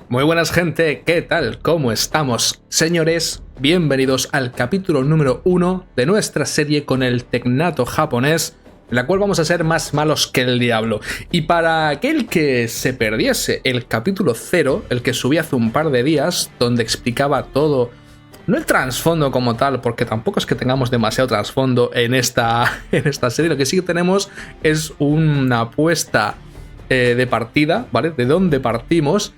Muy buenas gente, ¿qué tal? ¿Cómo estamos? Señores, bienvenidos al capítulo número 1 de nuestra serie con el tecnato japonés, en la cual vamos a ser más malos que el diablo. Y para aquel que se perdiese el capítulo 0, el que subí hace un par de días, donde explicaba todo, no el trasfondo como tal, porque tampoco es que tengamos demasiado trasfondo en esta serie, lo que sí que tenemos es una apuesta de partida, ¿vale? De dónde partimos.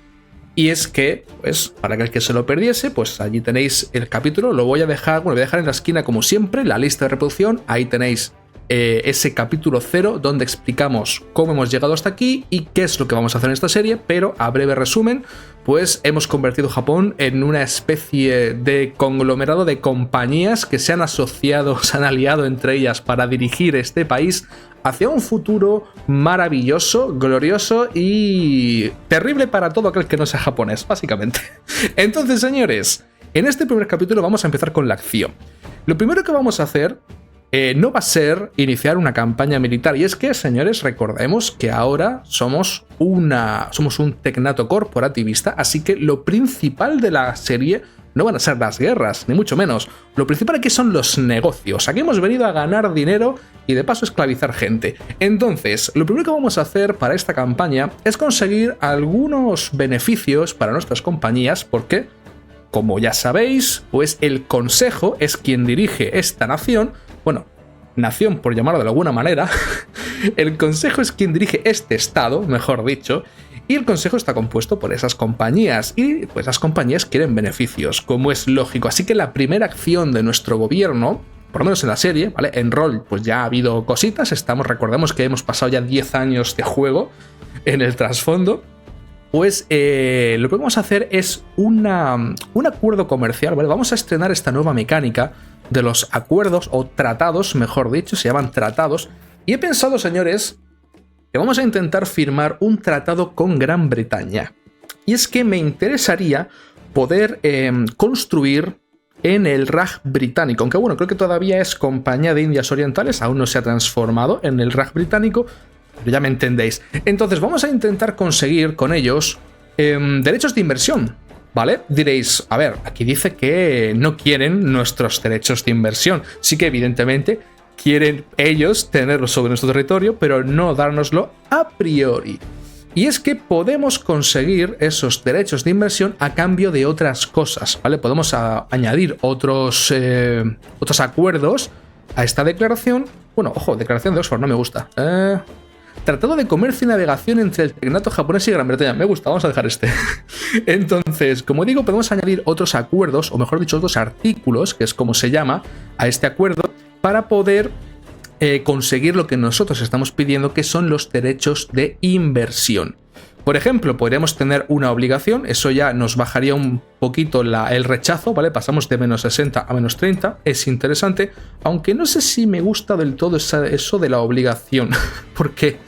Y es que, pues, para aquel que se lo perdiese, pues allí tenéis el capítulo. Lo voy a dejar, bueno, voy a dejar en la esquina como siempre, la lista de reproducción. Ahí tenéis ese capítulo 0 donde explicamos cómo hemos llegado hasta aquí y qué es lo que vamos a hacer en esta serie. Pero a breve resumen, pues hemos convertido Japón en una especie de conglomerado de compañías que se han asociado, se han aliado entre ellas para dirigir este país hacia un futuro maravilloso, glorioso y terrible para todo aquel que no sea japonés, básicamente. Entonces, señores, en este primer capítulo vamos a empezar con la acción. Lo primero que vamos a hacer no va a ser iniciar una campaña militar. Y es que, señores, recordemos que ahora somos un tecnato corporativista, así que lo principal de la serie no van a ser las guerras, ni mucho menos. Lo principal aquí son los negocios. Aquí hemos venido a ganar dinero y de paso esclavizar gente. Entonces, lo primero que vamos a hacer para esta campaña es conseguir algunos beneficios para nuestras compañías, porque, como ya sabéis, pues el Consejo es quien dirige esta nación. Bueno, nación por llamarlo de alguna manera. El Consejo es quien dirige este estado, mejor dicho. Y el Consejo está compuesto por esas compañías, y pues las compañías quieren beneficios, como es lógico. Así que la primera acción de nuestro gobierno, por lo menos en la serie, ¿vale? En rol, pues ya ha habido cositas, recordemos que hemos pasado ya 10 años de juego en el trasfondo. Pues lo que vamos a hacer es un acuerdo comercial, ¿vale? Vamos a estrenar esta nueva mecánica de los acuerdos, o tratados, mejor dicho, se llaman tratados. Y he pensado, señores, que vamos a intentar firmar un tratado con Gran Bretaña. Y es que me interesaría poder construir en el Raj británico, aunque bueno, creo que todavía es Compañía de Indias Orientales, aún no se ha transformado en el Raj británico, pero ya me entendéis. Entonces vamos a intentar conseguir con ellos derechos de inversión, ¿vale? Diréis, a ver, aquí dice que no quieren nuestros derechos de inversión. Sí que evidentemente quieren ellos tenerlo sobre nuestro territorio, pero no dárnoslo a priori. Y es que podemos conseguir esos derechos de inversión a cambio de otras cosas, ¿vale? Podemos añadir otros acuerdos a esta declaración. Bueno, ojo, declaración de Oxford, no me gusta. Tratado de comercio y navegación entre el tecnato japonés y Gran Bretaña. Me gusta, vamos a dejar este. Entonces, como digo, podemos añadir otros acuerdos, o mejor dicho, otros artículos, que es como se llama, a este acuerdo, para poder conseguir lo que nosotros estamos pidiendo, que son los derechos de inversión. Por ejemplo, podríamos tener una obligación, eso ya nos bajaría un poquito el rechazo, ¿vale? Pasamos de menos 60 a menos 30, es interesante, aunque no sé si me gusta del todo eso de la obligación, porque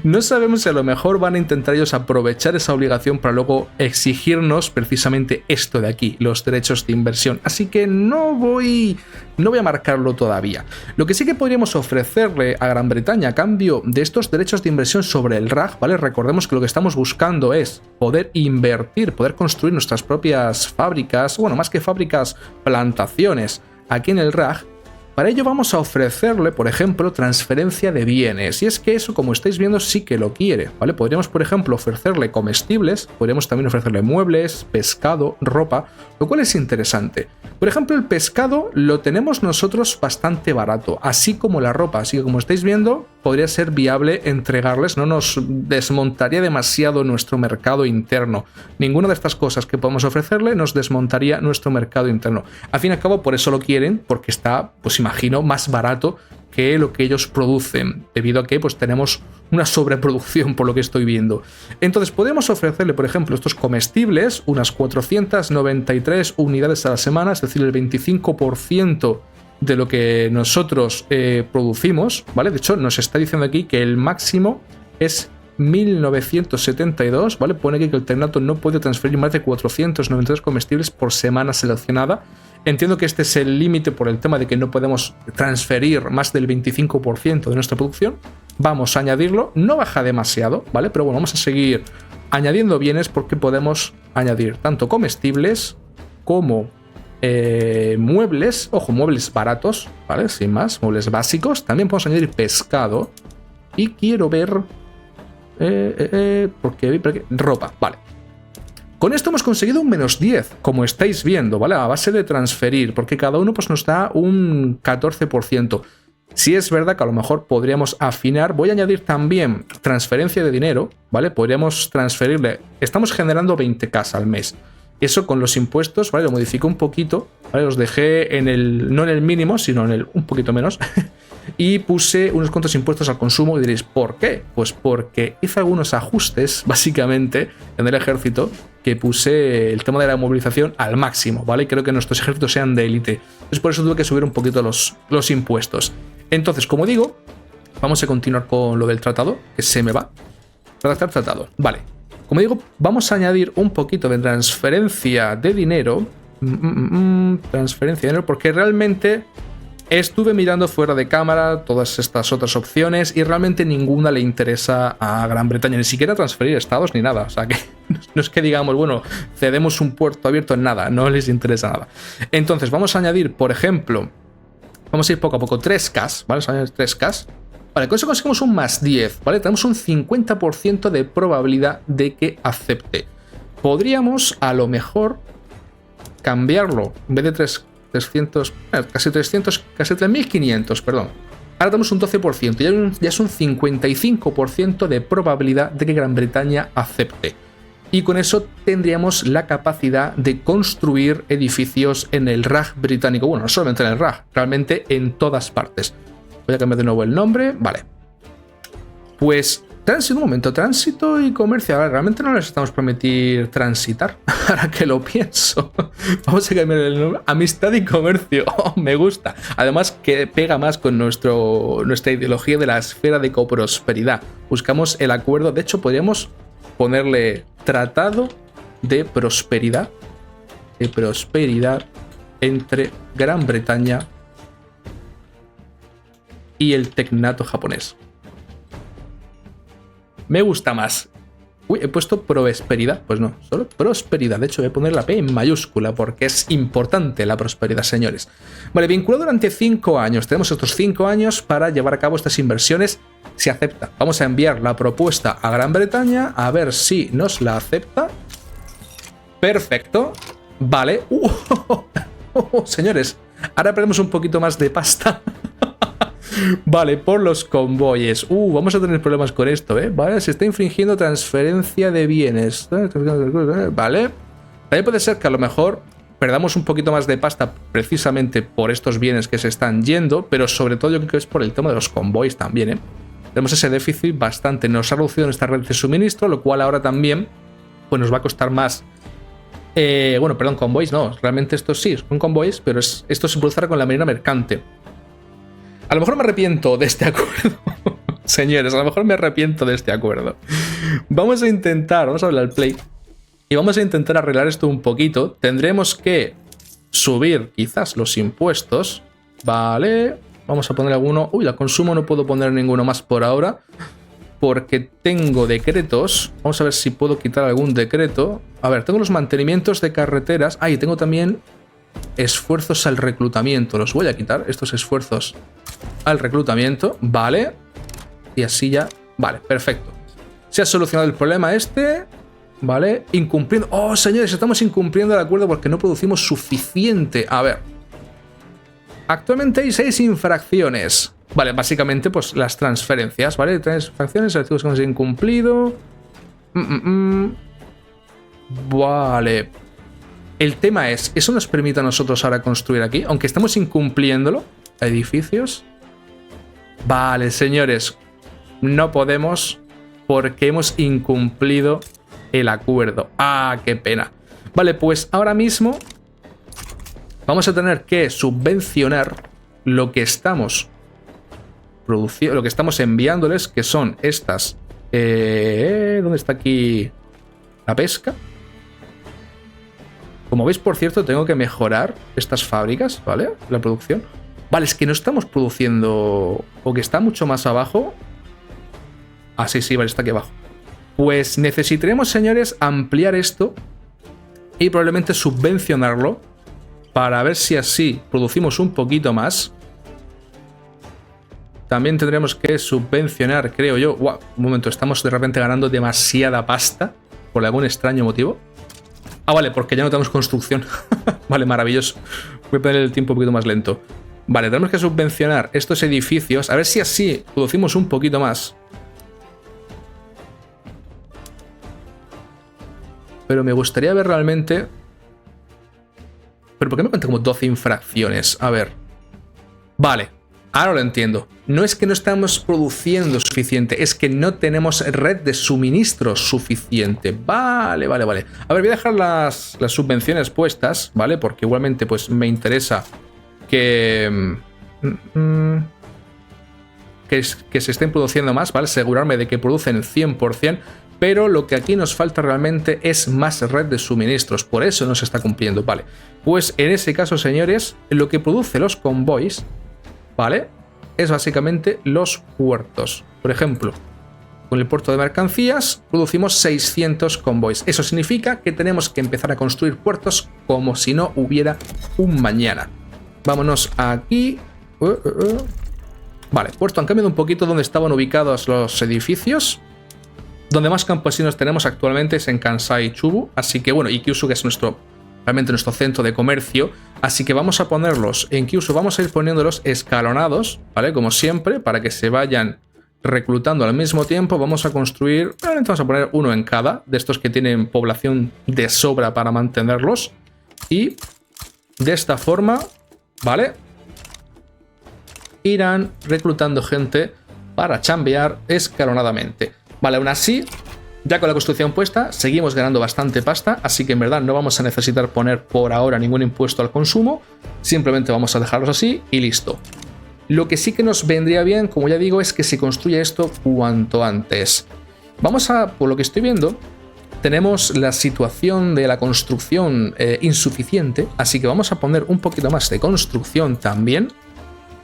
no sabemos si a lo mejor van a intentar ellos aprovechar esa obligación para luego exigirnos precisamente esto de aquí, los derechos de inversión, así que no voy a marcarlo todavía. Lo que sí que podríamos ofrecerle a Gran Bretaña a cambio de estos derechos de inversión sobre el Raj, ¿vale? Recordemos que lo que estamos buscando es poder invertir, poder construir nuestras propias fábricas, bueno, más que fábricas, plantaciones aquí en el Raj. Para ello vamos a ofrecerle, por ejemplo, transferencia de bienes, y es que eso, como estáis viendo, sí que lo quiere, ¿vale? Podríamos, por ejemplo, ofrecerle comestibles, podríamos también ofrecerle muebles, pescado, ropa, lo cual es interesante. Por ejemplo, el pescado lo tenemos nosotros bastante barato, así como la ropa, así que como estáis viendo, podría ser viable entregarles, no nos desmontaría demasiado nuestro mercado interno. Ninguna de estas cosas que podemos ofrecerle nos desmontaría nuestro mercado interno. Al fin y al cabo, por eso lo quieren, porque está, pues imagino, más barato que lo que ellos producen, debido a que pues tenemos una sobreproducción por lo que estoy viendo. Entonces podemos ofrecerle, por ejemplo, estos comestibles, unas 493 unidades a la semana, es decir, el 25% de lo que nosotros producimos, ¿vale? De hecho, nos está diciendo aquí que el máximo es 1972, ¿vale? Pone aquí que el tecnato no puede transferir más de 493 comestibles por semana seleccionada. Entiendo que este es el límite por el tema de que no podemos transferir más del 25% de nuestra producción. Vamos a añadirlo, no baja demasiado, ¿vale? Pero bueno, vamos a seguir añadiendo bienes porque podemos añadir tanto comestibles como muebles, ojo, muebles baratos, ¿vale? Sin más, muebles básicos. También podemos añadir pescado. Y quiero ver... porque ropa, vale. Con esto hemos conseguido un -10, como estáis viendo, ¿vale? A base de transferir, porque cada uno pues, nos da un 14%. Si es verdad que a lo mejor podríamos afinar, voy a añadir también transferencia de dinero, ¿vale? Podríamos transferirle, estamos generando 20k al mes. Eso con los impuestos, ¿vale? Lo modifico un poquito, ¿vale? Los dejé en el, no en el mínimo, sino en el un poquito menos. Y puse unos cuantos impuestos al consumo y diréis, ¿por qué? Pues porque hice algunos ajustes, básicamente, en el ejército, que puse el tema de la movilización al máximo, ¿vale? Creo que nuestros ejércitos sean de élite. Entonces por eso tuve que subir un poquito los impuestos. Entonces, como digo, vamos a continuar con lo del tratado, que se me va. Redactar tratado, vale. Como digo, vamos a añadir un poquito de transferencia de dinero. Transferencia de dinero, porque realmente estuve mirando fuera de cámara todas estas otras opciones y realmente ninguna le interesa a Gran Bretaña, ni siquiera transferir estados ni nada. O sea que no es que digamos, bueno, cedemos un puerto abierto en nada, no les interesa nada. Entonces vamos a añadir, por ejemplo, vamos a ir poco a poco, 3K, ¿vale? Vamos a añadir 3K. Vale, con eso conseguimos un +10, ¿vale? Tenemos un 50% de probabilidad de que acepte. Podríamos, a lo mejor, cambiarlo. En vez de 300, casi 300, casi 3.500, perdón. Ahora tenemos un 12%, ya es un 55% de probabilidad de que Gran Bretaña acepte. Y con eso tendríamos la capacidad de construir edificios en el RAG británico. Bueno, no solamente en el RAG, realmente en todas partes. Voy a cambiar de nuevo el nombre. Vale. Pues, tránsito, un momento. Tránsito y comercio. Ahora, realmente no les estamos permitir transitar. Ahora que lo pienso. Vamos a cambiar el nombre. Amistad y comercio. Oh, me gusta. Además, que pega más con nuestra ideología de la esfera de coprosperidad. Buscamos el acuerdo. De hecho, podríamos ponerle tratado de prosperidad. De prosperidad entre Gran Bretaña y el tecnato japonés. Me gusta más. Uy, he puesto prosperidad. Pues no, solo prosperidad. De hecho, voy a poner la P en mayúscula porque es importante la prosperidad, señores. Vale, vinculado durante 5 años. Tenemos estos 5 años para llevar a cabo estas inversiones. Si acepta. Vamos a enviar la propuesta a Gran Bretaña a ver si nos la acepta. Perfecto. Vale. Señores, ahora perdemos un poquito más de pasta. Vale, por los convoyes. Vamos a tener problemas con esto, ¿eh? Vale, se está infringiendo transferencia de bienes. Vale. También puede ser que a lo mejor perdamos un poquito más de pasta precisamente por estos bienes que se están yendo, pero sobre todo yo creo que es por el tema de los convoys también, ¿eh? Tenemos ese déficit bastante. Nos ha reducido nuestra red de suministro, lo cual ahora también pues nos va a costar más. Bueno, perdón, convoys no. Realmente esto sí, son convoys, pero esto se produce con la marina mercante. A lo mejor me arrepiento de este acuerdo. Señores, a lo mejor me arrepiento de este acuerdo. Vamos a darle al play. Y vamos a intentar arreglar esto un poquito. Tendremos que subir quizás los impuestos. Vale. Vamos a poner alguno. Uy, la consumo no puedo poner ninguno más por ahora. Porque tengo decretos. Vamos a ver si puedo quitar algún decreto. A ver, tengo los mantenimientos de carreteras. Ah, y tengo también esfuerzos al reclutamiento. Los voy a quitar, estos esfuerzos al reclutamiento. Vale. Y así ya. Vale, perfecto. Se ha solucionado el problema este. Vale. Incumpliendo. Oh, señores, estamos incumpliendo el acuerdo porque no producimos suficiente. A ver. Actualmente hay 6 infracciones. Vale, básicamente pues las transferencias. Vale, transferencias, archivos que hemos incumplido. Vale. El tema es, ¿eso nos permite a nosotros ahora construir aquí? Aunque estamos incumpliéndolo. Edificios. Vale, señores. No podemos porque hemos incumplido el acuerdo. Ah, qué pena. Vale, pues ahora mismo vamos a tener que subvencionar lo que estamos produciendo, lo que estamos enviándoles, que son estas. ¿Dónde está aquí la pesca? Como veis, por cierto, tengo que mejorar estas fábricas, ¿vale? La producción. Vale, es que no estamos produciendo... O que está mucho más abajo. Ah, sí, vale, está aquí abajo. Pues necesitaremos, señores, ampliar esto y probablemente subvencionarlo para ver si así producimos un poquito más. También tendremos que subvencionar, creo yo. ¡Wow! Un momento, estamos de repente ganando demasiada pasta por algún extraño motivo. Ah, vale, porque ya no tenemos construcción. Vale, maravilloso. Voy a poner el tiempo un poquito más lento. Vale, tenemos que subvencionar estos edificios. A ver si así producimos un poquito más. Pero me gustaría ver realmente... ¿Pero por qué me cuenta como 12 infracciones? A ver. Vale, ahora lo entiendo. No es que no estamos produciendo suficiente, es que no tenemos red de suministros suficiente. Vale. A ver, voy a dejar las subvenciones puestas, ¿vale? Porque igualmente pues me interesa que se estén produciendo más, ¿vale? Asegurarme de que producen 100%. Pero lo que aquí nos falta realmente es más red de suministros. Por eso no se está cumpliendo, ¿vale? Pues en ese caso, señores, lo que produce los convoys, ¿vale? Es básicamente los puertos. Por ejemplo, con el puerto de mercancías producimos 600 convoys. Eso significa que tenemos que empezar a construir puertos como si no hubiera un mañana. Vámonos aquí. Vale, puerto han cambiado un poquito donde estaban ubicados los edificios. Donde más campesinos tenemos actualmente es en Kansai y Chubu. Así que bueno, y Kyushu, que es realmente nuestro centro de comercio. Así que vamos a ponerlos en Kyushu. Vamos a ir poniéndolos escalonados, ¿vale? Como siempre, para que se vayan reclutando al mismo tiempo. Vamos a construir... Realmente vamos a poner uno en cada. De estos que tienen población de sobra para mantenerlos. Y de esta forma, ¿vale? Irán reclutando gente para chambear escalonadamente. Vale, aún así, ya con la construcción puesta, seguimos ganando bastante pasta, así que en verdad no vamos a necesitar poner por ahora ningún impuesto al consumo, simplemente vamos a dejarlos así y listo. Lo que sí que nos vendría bien, como ya digo, es que se construya esto cuanto antes. Vamos a, por lo que estoy viendo, tenemos la situación de la construcción insuficiente, así que vamos a poner un poquito más de construcción también.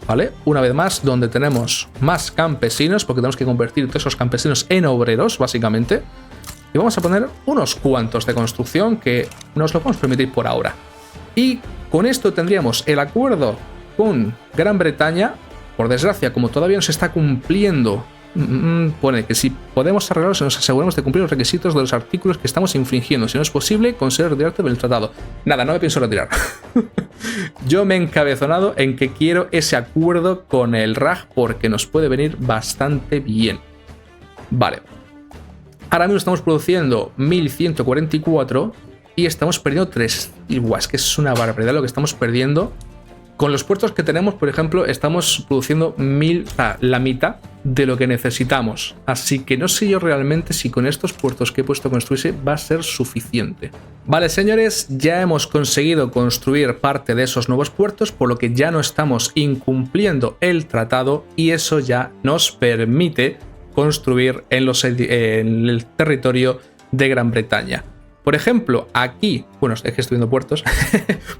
¿Vale? Una vez más, donde tenemos más campesinos, porque tenemos que convertir todos esos campesinos en obreros, básicamente. Y vamos a poner unos cuantos de construcción que nos lo podemos permitir por ahora. Y con esto tendríamos el acuerdo con Gran Bretaña. Por desgracia, como todavía no se está cumpliendo, pone que si podemos arreglarlos, nos aseguramos de cumplir los requisitos de los artículos que estamos infringiendo. Si no es posible, considero retirarte del tratado. Nada, no me pienso retirar. Yo me he encabezonado en que quiero ese acuerdo con el RAG porque nos puede venir bastante bien. Vale. Ahora mismo estamos produciendo 1144 y estamos perdiendo 3. Igual, es que es una barbaridad lo que estamos perdiendo. Con los puertos que tenemos, por ejemplo, estamos produciendo la mitad de lo que necesitamos. Así que no sé yo realmente si con estos puertos que he puesto a construirse va a ser suficiente. Vale, señores, ya hemos conseguido construir parte de esos nuevos puertos, por lo que ya no estamos incumpliendo el tratado y eso ya nos permite construir en el territorio de Gran Bretaña. Por ejemplo, aquí, bueno, es que estoy viendo puertos,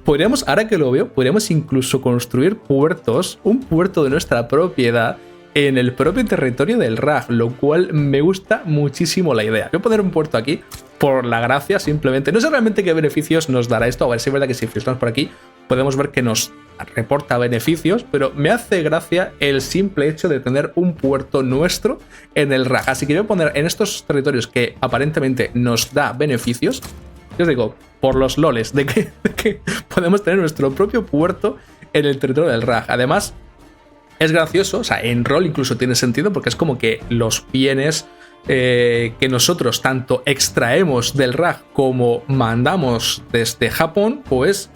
podríamos, ahora que lo veo, podríamos incluso construir puertos, un puerto de nuestra propiedad en el propio territorio del RAG, lo cual me gusta muchísimo la idea. Voy a poner un puerto aquí, por la gracia, simplemente. No sé realmente qué beneficios nos dará esto, a ver si es verdad que si filtramos por aquí, podemos ver que nos reporta beneficios, pero me hace gracia el simple hecho de tener un puerto nuestro en el RAG. Así que voy a poner en estos territorios que aparentemente nos da beneficios, yo os digo, por los loles, de que podemos tener nuestro propio puerto en el territorio del RAG. Además, es gracioso, o sea, en rol incluso tiene sentido, porque es como que los bienes que nosotros tanto extraemos del RAG como mandamos desde Japón, pues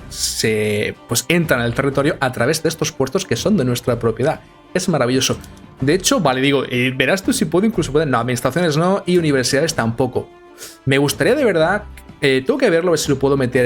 entran al territorio a través de estos puertos que son de nuestra propiedad. Es maravilloso. De hecho, vale, digo, verás tú si puedo incluso poder... No, administraciones no y universidades tampoco. Me gustaría de verdad... tengo que verlo, a ver si lo puedo meter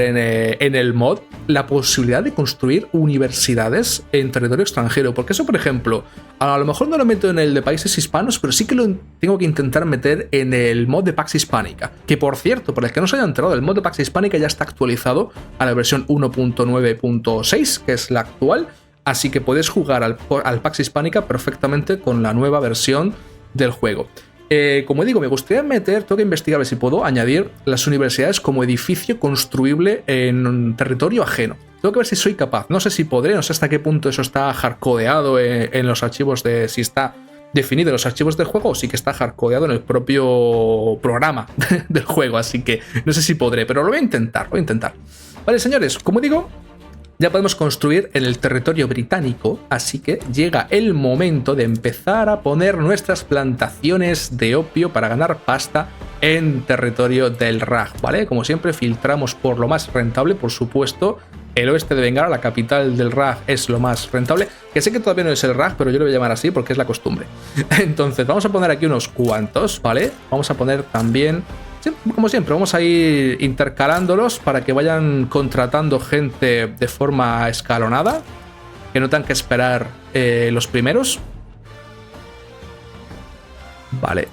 en el mod, la posibilidad de construir universidades en territorio extranjero, porque eso, por ejemplo, a lo mejor no lo meto en el de países hispanos, pero sí que lo tengo que intentar meter en el mod de Pax Hispánica, que por cierto, para el que no se haya enterado, el mod de Pax Hispánica ya está actualizado a la versión 1.9.6, que es la actual, así que puedes jugar al Pax Hispánica perfectamente con la nueva versión del juego. Como digo, me gustaría tengo que investigar a ver si puedo añadir las universidades como edificio construible en un territorio ajeno. Tengo que ver si soy capaz. No sé si podré, no sé hasta qué punto eso está hardcodeado en los archivos si está definido en los archivos del juego o sí que está hardcodeado en el propio programa del juego. Así que no sé si podré, pero lo voy a intentar, Vale, señores, como digo, ya podemos construir en el territorio británico, así que llega el momento de empezar a poner nuestras plantaciones de opio para ganar pasta en territorio del Raj, ¿vale? Como siempre, filtramos por lo más rentable, por supuesto. El oeste de Bengala, la capital del Raj, es lo más rentable, que sé que todavía no es el Raj, pero yo lo voy a llamar así porque es la costumbre. Entonces, vamos a poner aquí unos cuantos, ¿vale? Vamos a poner también... Como siempre, vamos a ir intercalándolos para que vayan contratando gente de forma escalonada, que no tengan que esperar los primeros. Vale.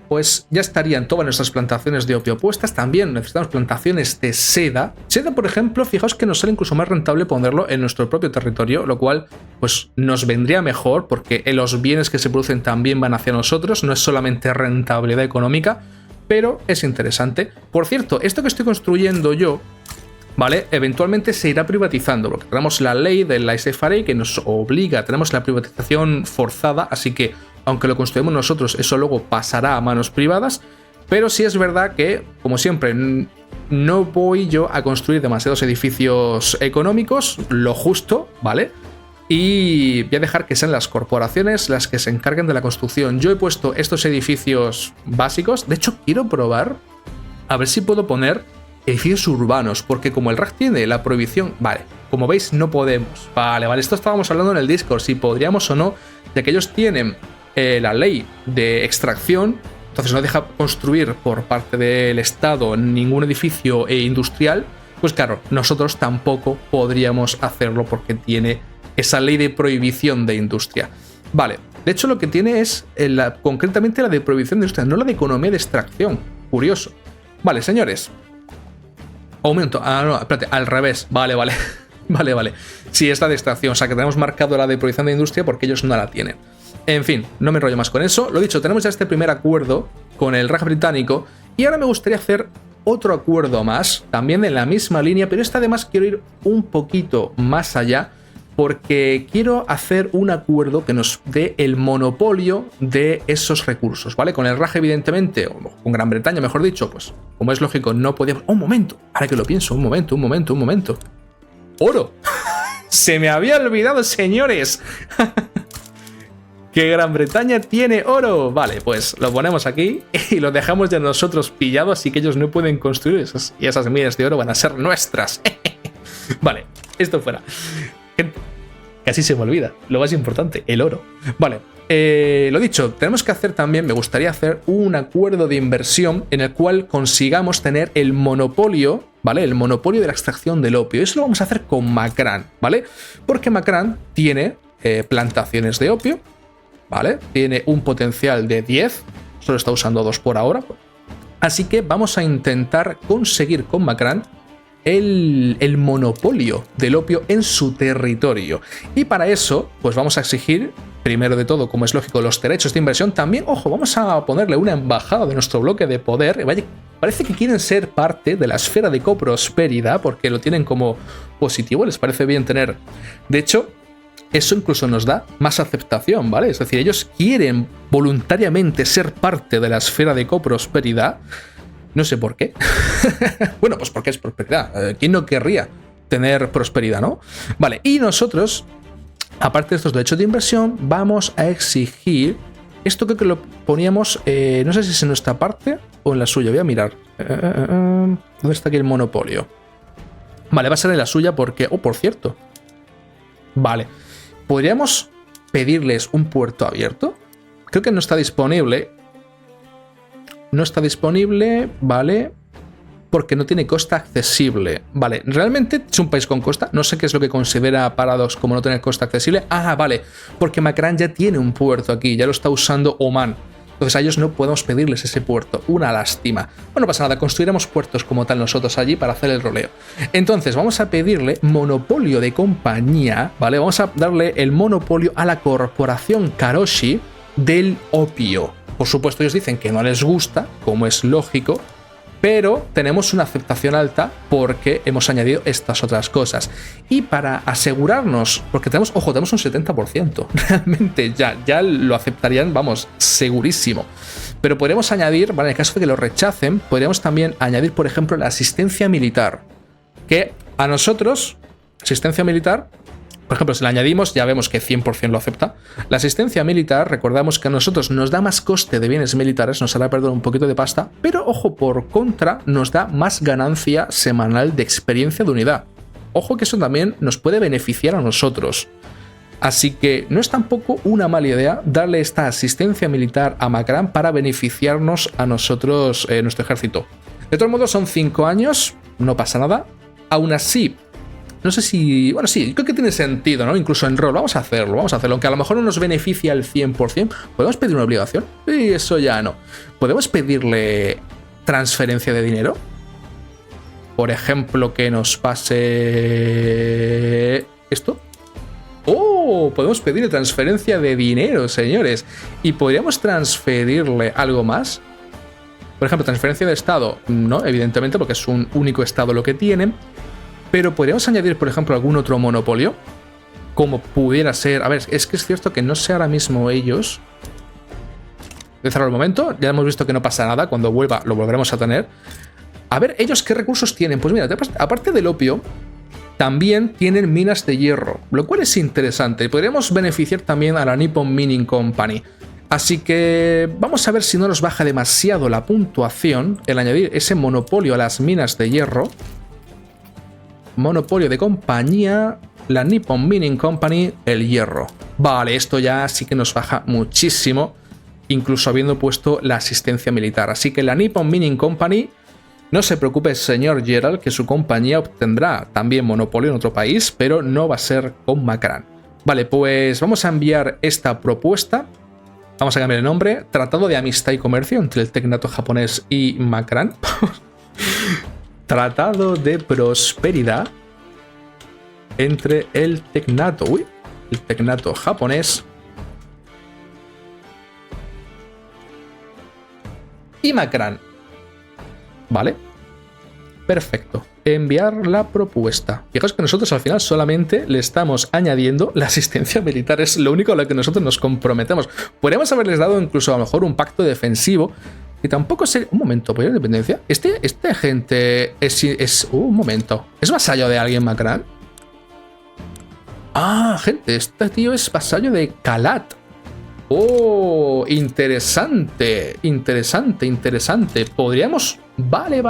Pues ya estarían todas nuestras plantaciones de opio puestas. También necesitamos plantaciones de seda. Seda, por ejemplo, fijaos que nos sale incluso más rentable ponerlo en nuestro propio territorio, lo cual pues nos vendría mejor porque los bienes que se producen también van hacia nosotros. No es solamente rentabilidad económica, pero es interesante. Por cierto, esto que estoy construyendo yo, ¿vale? Eventualmente se irá privatizando, porque tenemos la ley del laissez-faire que nos obliga, tenemos la privatización forzada, así que aunque lo construimos nosotros, eso luego pasará a manos privadas, pero sí es verdad que, como siempre, no voy yo a construir demasiados edificios económicos, lo justo, ¿vale? Y voy a dejar que sean las corporaciones las que se encarguen de la construcción. Yo he puesto estos edificios básicos, de hecho quiero probar a ver si puedo poner edificios urbanos, porque como el RAG tiene la prohibición, vale, como veis no podemos, vale, esto estábamos hablando en el Discord, si podríamos o no, ya que ellos tienen la ley de extracción, entonces no deja construir por parte del Estado ningún edificio industrial, pues claro, nosotros tampoco podríamos hacerlo porque tiene esa ley de prohibición de industria. Vale, de hecho lo que tiene es concretamente la de prohibición de industria, no la de economía de extracción, curioso. Vale, señores. Aumento, no, espérate, al revés, vale. Vale. Sí, es la de extracción, o sea que tenemos marcado la de prohibición de industria porque ellos no la tienen. En fin, no me enrollo más con eso. Lo dicho, tenemos ya este primer acuerdo con el Raj británico y ahora me gustaría hacer otro acuerdo más, también en la misma línea, pero esta además quiero ir un poquito más allá porque quiero hacer un acuerdo que nos dé el monopolio de esos recursos, ¿vale? Con el Raj, evidentemente, o con Gran Bretaña, mejor dicho, pues como es lógico, no podíamos... ¡Oh, un momento! Ahora que lo pienso, un momento. ¡Oro! ¡Se me había olvidado, señores! ¡Que Gran Bretaña tiene oro! Vale, pues lo ponemos aquí y lo dejamos ya nosotros pillado, así que ellos no pueden construir y esas minas de oro van a ser nuestras. Vale, esto fuera. Casi se me olvida, lo más importante, el oro. Vale, lo dicho, tenemos que hacer también, me gustaría hacer un acuerdo de inversión en el cual consigamos tener el monopolio, ¿vale? El monopolio de la extracción del opio. Eso lo vamos a hacer con Macran, ¿vale? Porque Macran tiene plantaciones de opio, ¿vale? Tiene un potencial de 10, solo está usando 2 por ahora. Así que vamos a intentar conseguir con Macran el monopolio del opio en su territorio. Y para eso, pues vamos a exigir, primero de todo, como es lógico, los derechos de inversión. También, ojo, vamos a ponerle una embajada de nuestro bloque de poder. Vaya, parece que quieren ser parte de la esfera de coprosperidad porque lo tienen como positivo, les parece bien tener. De hecho, eso incluso nos da más aceptación, ¿vale? Es decir, ellos quieren voluntariamente ser parte de la esfera de coprosperidad. No sé por qué. Bueno, pues porque es prosperidad. ¿Quién no querría tener prosperidad, no? Vale, y nosotros, aparte de estos derechos de inversión, vamos a exigir... Esto creo que lo poníamos, no sé si es en nuestra parte o en la suya. Voy a mirar. ¿Dónde está aquí el monopolio? Vale, va a ser en la suya porque... Oh, por cierto. Vale. ¿Podríamos pedirles un puerto abierto? Creo que no está disponible. No está disponible, ¿vale? Porque no tiene costa accesible. Vale, realmente es un país con costa. No sé qué es lo que considera Paradox como no tener costa accesible. Ah, vale, porque Macran ya tiene un puerto aquí, ya lo está usando Oman. Entonces a ellos no podemos pedirles ese puerto. Una lástima. Bueno, no pasa nada, construiremos puertos como tal nosotros allí para hacer el roleo. Entonces vamos a pedirle monopolio de compañía, ¿vale? Vamos a darle el monopolio a la corporación Karoshi, del opio. Por supuesto, ellos dicen que no les gusta, como es lógico, pero tenemos una aceptación alta porque hemos añadido estas otras cosas. Y para asegurarnos, porque tenemos, ojo, tenemos un 70%, realmente ya lo aceptarían, vamos, segurísimo. Pero podríamos añadir, ¿vale? En el caso de que lo rechacen, podríamos también añadir, por ejemplo, la asistencia militar. Que a nosotros, asistencia militar, por ejemplo, si la añadimos, ya vemos que 100% lo acepta. La asistencia militar, recordamos que a nosotros nos da más coste de bienes militares, nos hará perder un poquito de pasta, pero ojo, por contra, nos da más ganancia semanal de experiencia de unidad. Ojo que eso también nos puede beneficiar a nosotros. Así que no es tampoco una mala idea darle esta asistencia militar a Macrán para beneficiarnos a nosotros, nuestro ejército. De todos modos, son 5 años, no pasa nada. Aún así, no sé si... Bueno, sí, creo que tiene sentido, ¿no? Incluso en rol, vamos a hacerlo. Aunque a lo mejor no nos beneficia al 100%. ¿Podemos pedir una obligación? Y eso ya no. ¿Podemos pedirle transferencia de dinero? Por ejemplo, que nos pase... ¿esto? ¡Oh! Podemos pedirle transferencia de dinero, señores. ¿Y podríamos transferirle algo más? Por ejemplo, transferencia de estado. No, evidentemente, porque es un único estado lo que tienen. Pero podríamos añadir, por ejemplo, algún otro monopolio, como pudiera ser... A ver, es que es cierto que no sé ahora mismo ellos... Voy a cerrar el momento, ya hemos visto que no pasa nada, cuando vuelva lo volveremos a tener. A ver, ¿ellos qué recursos tienen? Pues mira, aparte del opio, también tienen minas de hierro, lo cual es interesante. Podríamos beneficiar también a la Nippon Mining Company. Así que vamos a ver si no nos baja demasiado la puntuación el añadir ese monopolio a las minas de hierro. Monopolio de compañía, la Nippon Mining Company, el hierro. Vale, esto ya sí que nos baja muchísimo, incluso habiendo puesto la asistencia militar. Así que la Nippon Mining Company, no se preocupe, señor Gerald, que su compañía obtendrá también monopolio en otro país, pero no va a ser con Macrán. Vale, pues vamos a enviar esta propuesta. Vamos a cambiar el nombre. Tratado de Amistad y Comercio entre el Tecnato japonés y Macrán. Tratado de prosperidad entre el Tecnato, el Tecnato japonés y Macrán. Vale, perfecto. Enviar la propuesta. Fijaos que nosotros al final solamente le estamos añadiendo la asistencia militar. Es lo único a lo que nosotros nos comprometemos. Podríamos haberles dado incluso a lo mejor un pacto defensivo. Y tampoco sé... Un momento, ¿apoyo de independencia? Este agente es... un momento. ¿Es vasallo de alguien, Macrán? Ah, gente, este tío es vasallo de Kalat. Oh, interesante. Interesante. Podríamos... Vale.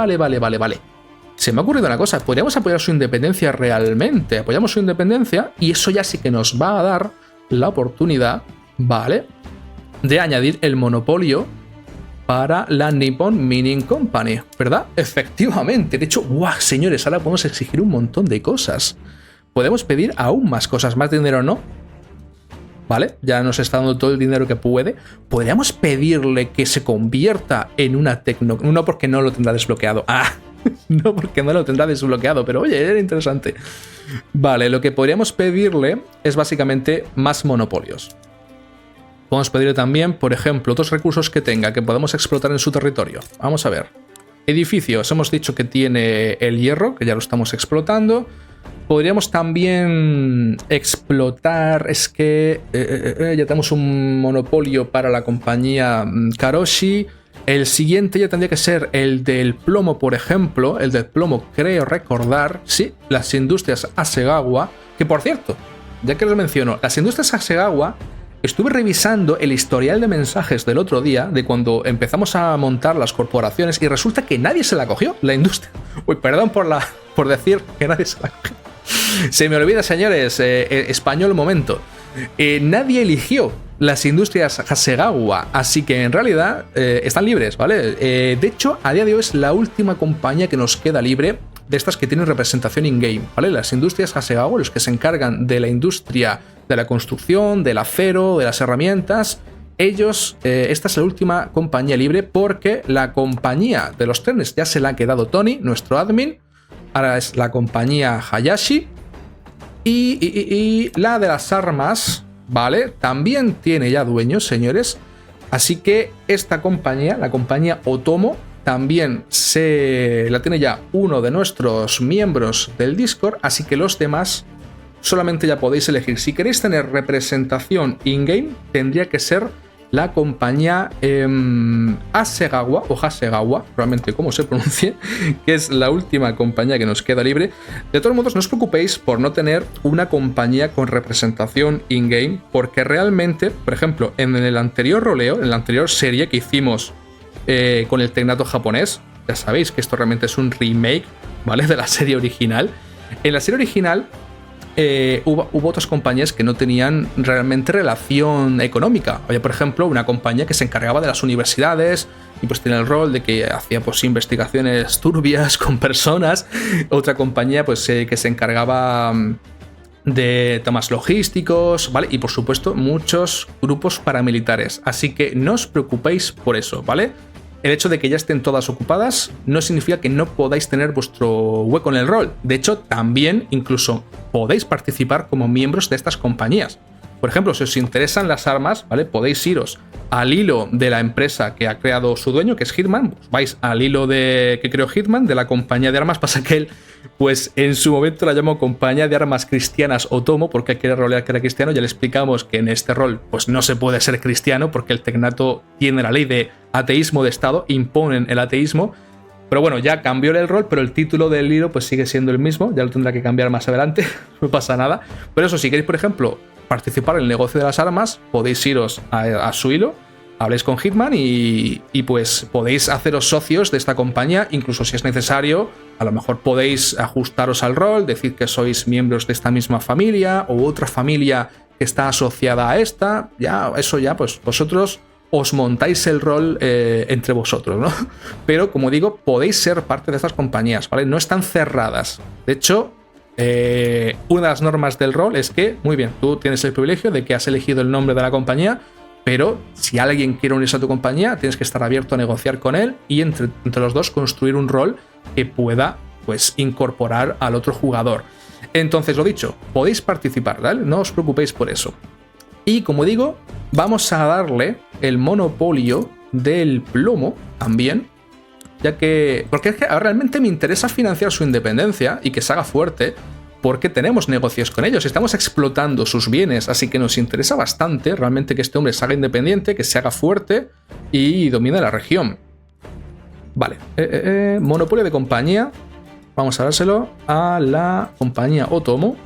Se me ha ocurrido una cosa. Podríamos apoyar su independencia realmente. Apoyamos su independencia y eso ya sí que nos va a dar la oportunidad, ¿vale?, de añadir el monopolio para la Nippon Mining Company, ¿verdad? Efectivamente. De hecho, ¡guau, señores! Ahora podemos exigir un montón de cosas. Podemos pedir aún más cosas, más dinero no. ¿Vale? Ya nos está dando todo el dinero que puede. Podríamos pedirle que se convierta en una tecno... No porque no lo tendrá desbloqueado. Ah, no porque no lo tendrá desbloqueado, pero oye, era interesante. Vale, lo que podríamos pedirle es básicamente más monopolios. Podemos pedirle también, por ejemplo, otros recursos que tenga, que podamos explotar en su territorio. Vamos a ver. Edificios, hemos dicho que tiene el hierro, que ya lo estamos explotando. Podríamos también explotar, es que ya tenemos un monopolio para la compañía Karoshi. El siguiente ya tendría que ser el del plomo, por ejemplo. El del plomo, creo recordar, sí, las industrias Hasegawa. Que por cierto, ya que os menciono, las industrias Hasegawa... Estuve revisando el historial de mensajes del otro día, de cuando empezamos a montar las corporaciones, y resulta que nadie se la cogió, la industria. Uy, perdón por decir que nadie se la cogió. Se me olvida, señores, español momento. Nadie eligió las industrias Hasegawa, así que en realidad están libres, ¿vale? De hecho, a día de hoy es la última compañía que nos queda libre de estas que tienen representación in-game, ¿vale? Las industrias Hasegawa, los que se encargan de la industria de la construcción, del acero, de las herramientas, ellos, esta es la última compañía libre porque la compañía de los trenes ya se la ha quedado Tony, nuestro admin, ahora es la compañía Hayashi y la de las armas, ¿vale? También tiene ya dueños, señores. Así que esta compañía, la compañía Otomo, también la tiene ya uno de nuestros miembros del Discord, así que los demás solamente ya podéis elegir. Si queréis tener representación in-game, tendría que ser la compañía Hasegawa, o Hasegawa, probablemente como se pronuncie, que es la última compañía que nos queda libre. De todos modos, no os preocupéis por no tener una compañía con representación in-game, porque realmente, por ejemplo, en el anterior roleo, en la anterior serie que hicimos con el Tecnato japonés, ya sabéis que esto realmente es un remake, ¿vale?, de la serie original. En la serie original hubo otras compañías que no tenían realmente relación económica. Había, por ejemplo, una compañía que se encargaba de las universidades y pues tenía el rol de que hacía pues investigaciones turbias con personas. Otra compañía pues que se encargaba de temas logísticos, ¿vale? Y por supuesto muchos grupos paramilitares. Así que no os preocupéis por eso, ¿vale? El hecho de que ya estén todas ocupadas no significa que no podáis tener vuestro hueco en el rol. De hecho, también incluso podéis participar como miembros de estas compañías. Por ejemplo, si os interesan las armas, ¿vale?, podéis iros al hilo de la empresa que ha creado su dueño, que es Hitman. Pues vais al hilo que creó Hitman, de la compañía de armas. Pasa que él, pues en su momento la llamó Compañía de Armas Cristianas Otomo, porque quiere rolear que era cristiano. Ya le explicamos que en este rol pues no se puede ser cristiano, porque el Tecnato tiene la ley de ateísmo de Estado, imponen el ateísmo. Pero bueno, ya cambió el rol, pero el título del hilo pues sigue siendo el mismo. Ya lo tendrá que cambiar más adelante, no pasa nada. Pero eso, si queréis, por ejemplo, participar en el negocio de las armas, podéis iros a su hilo, habléis con Hitman y pues podéis haceros socios de esta compañía. Incluso si es necesario, a lo mejor podéis ajustaros al rol, decir que sois miembros de esta misma familia o otra familia que está asociada a esta. Ya, eso ya, pues vosotros os montáis el rol entre vosotros, ¿no? Pero, como digo, podéis ser parte de estas compañías, ¿vale? No están cerradas. De hecho, una de las normas del rol es que, muy bien, tú tienes el privilegio de que has elegido el nombre de la compañía, pero si alguien quiere unirse a tu compañía, tienes que estar abierto a negociar con él y entre los dos construir un rol que pueda, pues, incorporar al otro jugador. Entonces, lo dicho, podéis participar, ¿vale? No os preocupéis por eso. Y como digo, vamos a darle el monopolio del plomo también, ya que... Porque es que realmente me interesa financiar su independencia y que se haga fuerte, porque tenemos negocios con ellos, estamos explotando sus bienes, así que nos interesa bastante realmente que este hombre se haga independiente, que se haga fuerte y domine la región. Vale, monopolio de compañía, vamos a dárselo a la compañía Otomo.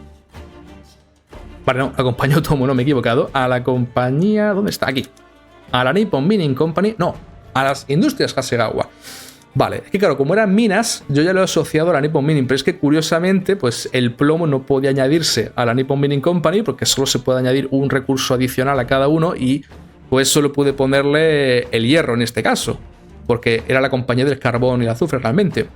Vale, no, a la compañía Otomo, no me he equivocado. A la compañía... ¿Dónde está? Aquí. A la Nippon Mining Company. No, a las Industrias Hasegawa. Vale, es que claro, como eran minas, yo ya lo he asociado a la Nippon Mining, pero es que curiosamente, pues el plomo no podía añadirse a la Nippon Mining Company porque solo se puede añadir un recurso adicional a cada uno y pues solo pude ponerle el hierro en este caso, porque era la compañía del carbón y el azufre realmente.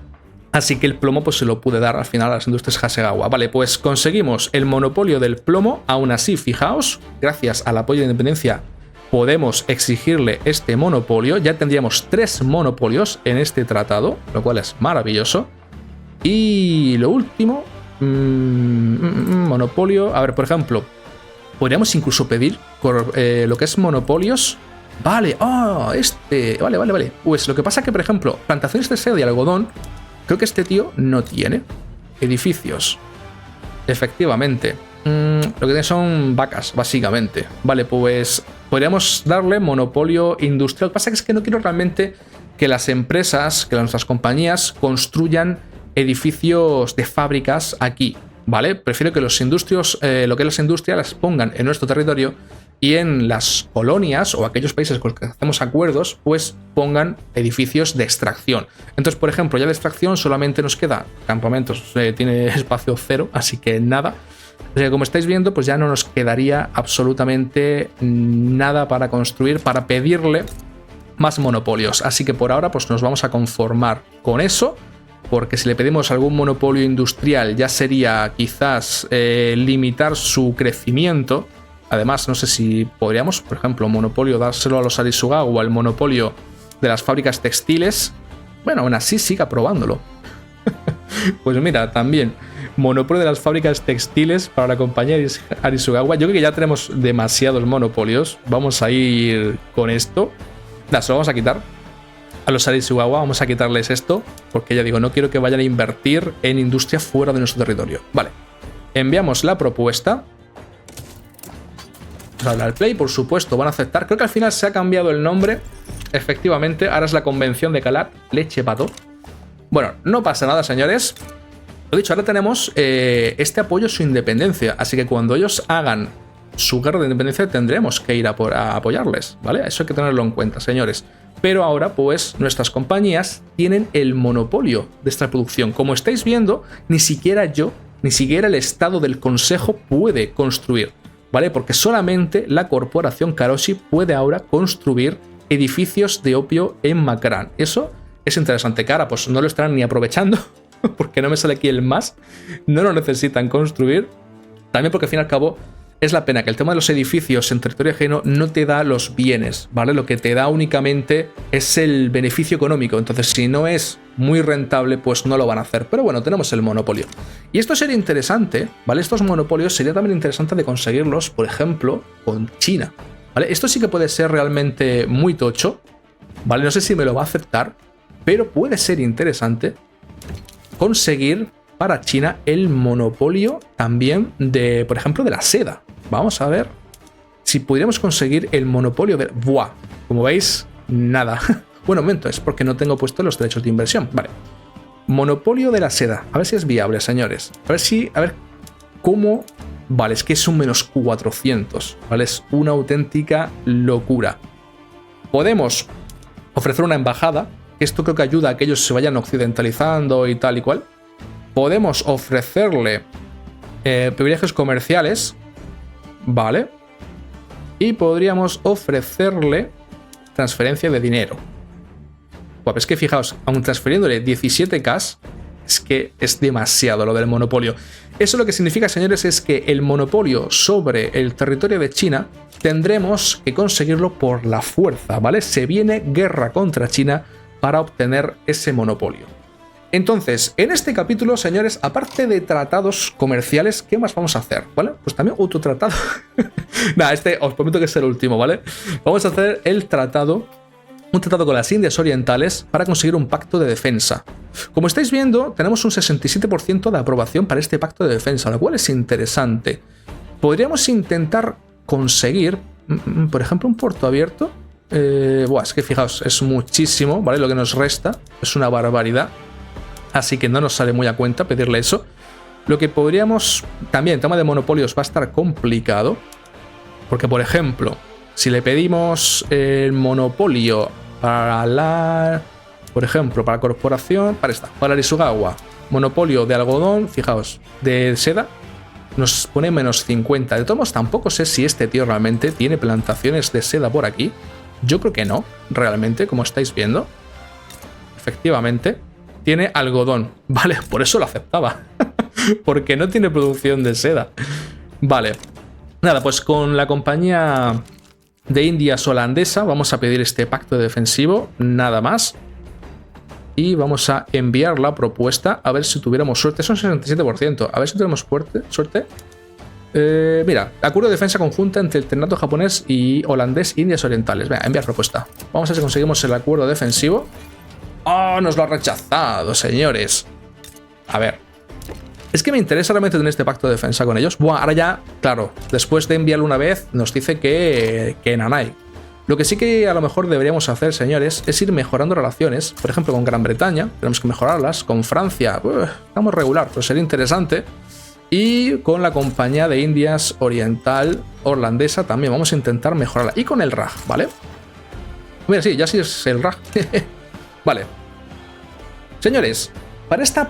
Así que el plomo pues se lo pude dar al final a las Industrias Hasegawa. Vale, pues conseguimos el monopolio del plomo. Aún así, fijaos, gracias al apoyo de independencia podemos exigirle este monopolio. Ya tendríamos 3 monopolios en este tratado, lo cual es maravilloso. Y lo último, monopolio. A ver, por ejemplo, podríamos incluso pedir lo que es monopolios. Vale, vale. Pues lo que pasa que, por ejemplo, plantaciones de seda y algodón, creo que este tío no tiene. Edificios. Efectivamente. Lo que tiene son vacas, básicamente. Vale, pues podríamos darle monopolio industrial. Lo que pasa es que no quiero realmente que las empresas, que nuestras compañías construyan edificios de fábricas aquí, ¿vale? Prefiero que los industrios, lo que es las industrias, las pongan en nuestro territorio y en las colonias o aquellos países con los que hacemos acuerdos, pues pongan edificios de extracción. Entonces, por ejemplo, ya de extracción solamente nos queda campamentos, tiene espacio 0, así que nada. O sea, como estáis viendo, pues ya no nos quedaría absolutamente nada para construir, para pedirle más monopolios. Así que por ahora pues nos vamos a conformar con eso, porque si le pedimos algún monopolio industrial ya sería quizás limitar su crecimiento. Además, no sé si podríamos, por ejemplo, monopolio dárselo a los Arisugawa o el monopolio de las fábricas textiles. Bueno, aún así siga probándolo. Pues mira, también Monopolio de las fábricas textiles para la compañía Arisugawa. Yo creo que ya tenemos demasiados monopolios. Vamos a ir con esto. Nada, se lo vamos a quitar. A los Arisugawa vamos a quitarles esto, porque ya digo, no quiero que vayan a invertir en industria fuera de nuestro territorio. Vale. Enviamos la propuesta. Vamos a hablar al play, por supuesto, van a aceptar. Creo que al final se ha cambiado el nombre. Efectivamente, ahora es la convención de Calat Leche Pato. Bueno, no pasa nada, señores. Lo dicho, ahora tenemos este apoyo a su independencia. Así que cuando ellos hagan su guerra de independencia tendremos que ir a apoyarles, ¿vale? Eso hay que tenerlo en cuenta, señores. Pero ahora, pues, nuestras compañías tienen el monopolio de esta producción. Como estáis viendo, ni siquiera el Estado del Consejo puede construir, ¿vale? Porque solamente la corporación Karoshi puede ahora construir edificios de opio en Macrán. Eso es interesante. Que ahora, pues, no lo estarán ni aprovechando, porque no me sale aquí el más. No lo necesitan construir. También porque, al fin y al cabo, es la pena que el tema de los edificios en territorio ajeno no te da los bienes, ¿vale? Lo que te da únicamente es el beneficio económico. Entonces, si no es muy rentable, pues no lo van a hacer. Pero bueno, tenemos el monopolio. Y esto sería interesante, ¿vale? Estos monopolios sería también interesante de conseguirlos, por ejemplo, con China, ¿vale? Esto sí que puede ser realmente muy tocho, ¿vale? No sé si me lo va a aceptar, pero puede ser interesante conseguir para China el monopolio también de, por ejemplo, de la seda. Vamos a ver si pudiéramos conseguir el monopolio de... ¡Buah! Como veis, nada. Bueno, un momento, es porque no tengo puesto los derechos de inversión. Vale. Monopolio de la seda. A ver si es viable, señores. A ver cómo... Vale, es que es un menos 400. Vale, es una auténtica locura. Podemos ofrecer una embajada. Esto creo que ayuda a que ellos se vayan occidentalizando y tal y cual. Podemos ofrecerle privilegios comerciales, ¿vale? Y podríamos ofrecerle transferencia de dinero. Pues es que fijaos, aun transfiriéndole 17k, es que es demasiado lo del monopolio. Eso lo que significa, señores, es que el monopolio sobre el territorio de China tendremos que conseguirlo por la fuerza, ¿vale? Se viene guerra contra China para obtener ese monopolio. Entonces, en este capítulo, señores, aparte de tratados comerciales, ¿qué más vamos a hacer? ¿Vale? Pues también otro tratado. Nada, este os prometo que es el último, ¿vale? Vamos a hacer un tratado con las Indias Orientales para conseguir un pacto de defensa. Como estáis viendo, tenemos un 67% de aprobación para este pacto de defensa, lo cual es interesante. Podríamos intentar conseguir, por ejemplo, un puerto abierto. Es que fijaos, es muchísimo, ¿vale? Lo que nos resta es una barbaridad. Así que no nos sale muy a cuenta pedirle eso. Lo que podríamos... También el tema de monopolios va a estar complicado. Porque, por ejemplo, si le pedimos el monopolio para la... Por ejemplo, para la corporación... Para Arisugawa. Monopolio de algodón, fijaos, de seda, nos pone menos 50. De todos modos, tampoco sé si este tío realmente tiene plantaciones de seda por aquí. Yo creo que no, realmente, como estáis viendo. Efectivamente. Tiene algodón, vale, por eso lo aceptaba. Porque no tiene producción de seda. Vale. Nada, pues con la compañía de Indias holandesa vamos a pedir este pacto defensivo, nada más. Y vamos a enviar la propuesta a ver si tuviéramos suerte. Son 67%, a ver si tenemos suerte. Mira, acuerdo de defensa conjunta entre el Ternato japonés y holandés Indias Orientales. Venga, enviar propuesta. Vamos a ver si conseguimos el acuerdo defensivo. ¡Oh! Nos lo ha rechazado, señores. A ver. Es que me interesa realmente tener este pacto de defensa con ellos. Buah, ahora ya, claro, después de enviarlo una vez, nos dice que nanay. Lo que sí que a lo mejor deberíamos hacer, señores, es ir mejorando relaciones. Por ejemplo, con Gran Bretaña, tenemos que mejorarlas. Con Francia, estamos regular, pero sería interesante. Y con la compañía de Indias Oriental holandesa también vamos a intentar mejorarla. Y con el RAG, ¿vale? Mira, sí, ya sí es el RAG. Vale. Señores, para este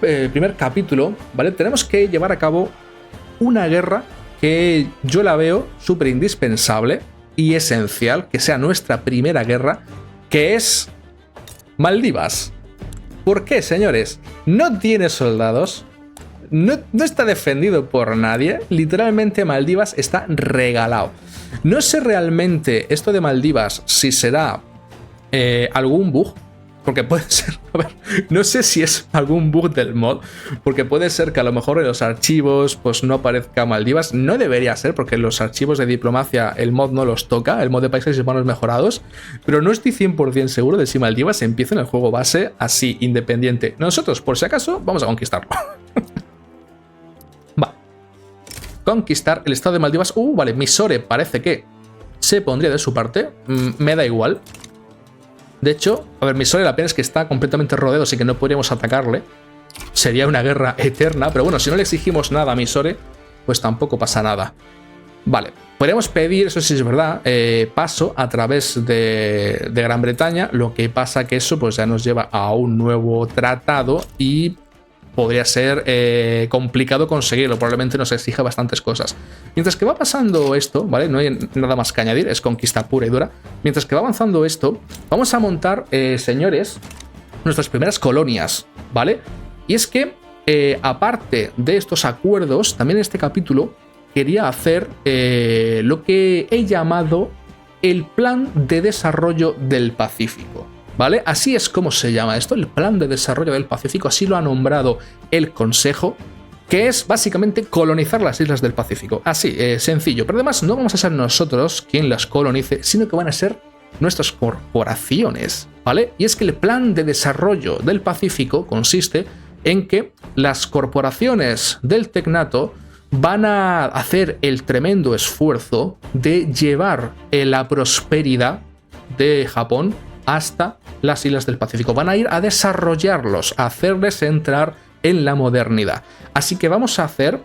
primer capítulo, ¿vale? Tenemos que llevar a cabo una guerra que yo la veo súper indispensable y esencial, que sea nuestra primera guerra, que es Maldivas. ¿Por qué, señores? No tiene soldados, no está defendido por nadie, literalmente Maldivas está regalado. No sé realmente esto de Maldivas si será algún bug, Porque puede ser, a ver, no sé si es algún bug del mod, porque puede ser que a lo mejor en los archivos pues no aparezca Maldivas. No debería ser, porque en los archivos de diplomacia el mod no los toca, el mod de paisajes urbanos mejorados, pero no estoy 100% seguro de si Maldivas empieza en el juego base así, independiente. Nosotros, por si acaso, vamos a conquistarlo. Va. Conquistar el estado de Maldivas. Vale, Mysore parece que se pondría de su parte. Me da igual. De hecho, a ver, Mysore la pena es que está completamente rodeado, así que no podríamos atacarle. Sería una guerra eterna, pero bueno, si no le exigimos nada a Mysore, pues tampoco pasa nada. Vale, podríamos pedir, eso sí es verdad, paso a través de Gran Bretaña, lo que pasa que eso pues ya nos lleva a un nuevo tratado y podría ser complicado conseguirlo, probablemente nos exija bastantes cosas. Mientras que va pasando esto, ¿vale? No hay nada más que añadir, es conquista pura y dura. Mientras que va avanzando esto, vamos a montar, señores, nuestras primeras colonias, ¿vale? Y es que, aparte de estos acuerdos, también en este capítulo quería hacer lo que he llamado el Plan de Desarrollo del Pacífico. ¿Vale? Así es como se llama esto, el Plan de Desarrollo del Pacífico, así lo ha nombrado el Consejo, que es básicamente colonizar las islas del Pacífico. Así, sencillo, pero además no vamos a ser nosotros quien las colonice, sino que van a ser nuestras corporaciones, ¿vale? Y es que el Plan de Desarrollo del Pacífico consiste en que las corporaciones del Tecnato van a hacer el tremendo esfuerzo de llevar la prosperidad de Japón hasta las islas del Pacífico. Van a ir a desarrollarlos, a hacerles entrar en la modernidad. Así que vamos a hacer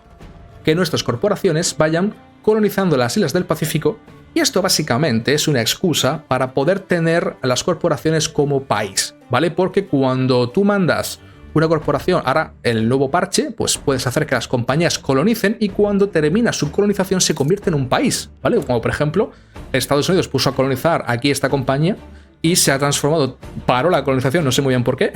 que nuestras corporaciones vayan colonizando las islas del Pacífico, y esto básicamente es una excusa para poder tener a las corporaciones como país, ¿vale? Porque cuando tú mandas una corporación, ahora el nuevo parche, pues puedes hacer que las compañías colonicen, y cuando termina su colonización se convierte en un país, ¿vale? Como por ejemplo, Estados Unidos puso a colonizar aquí esta compañía y se ha transformado, paró la colonización, no sé muy bien por qué,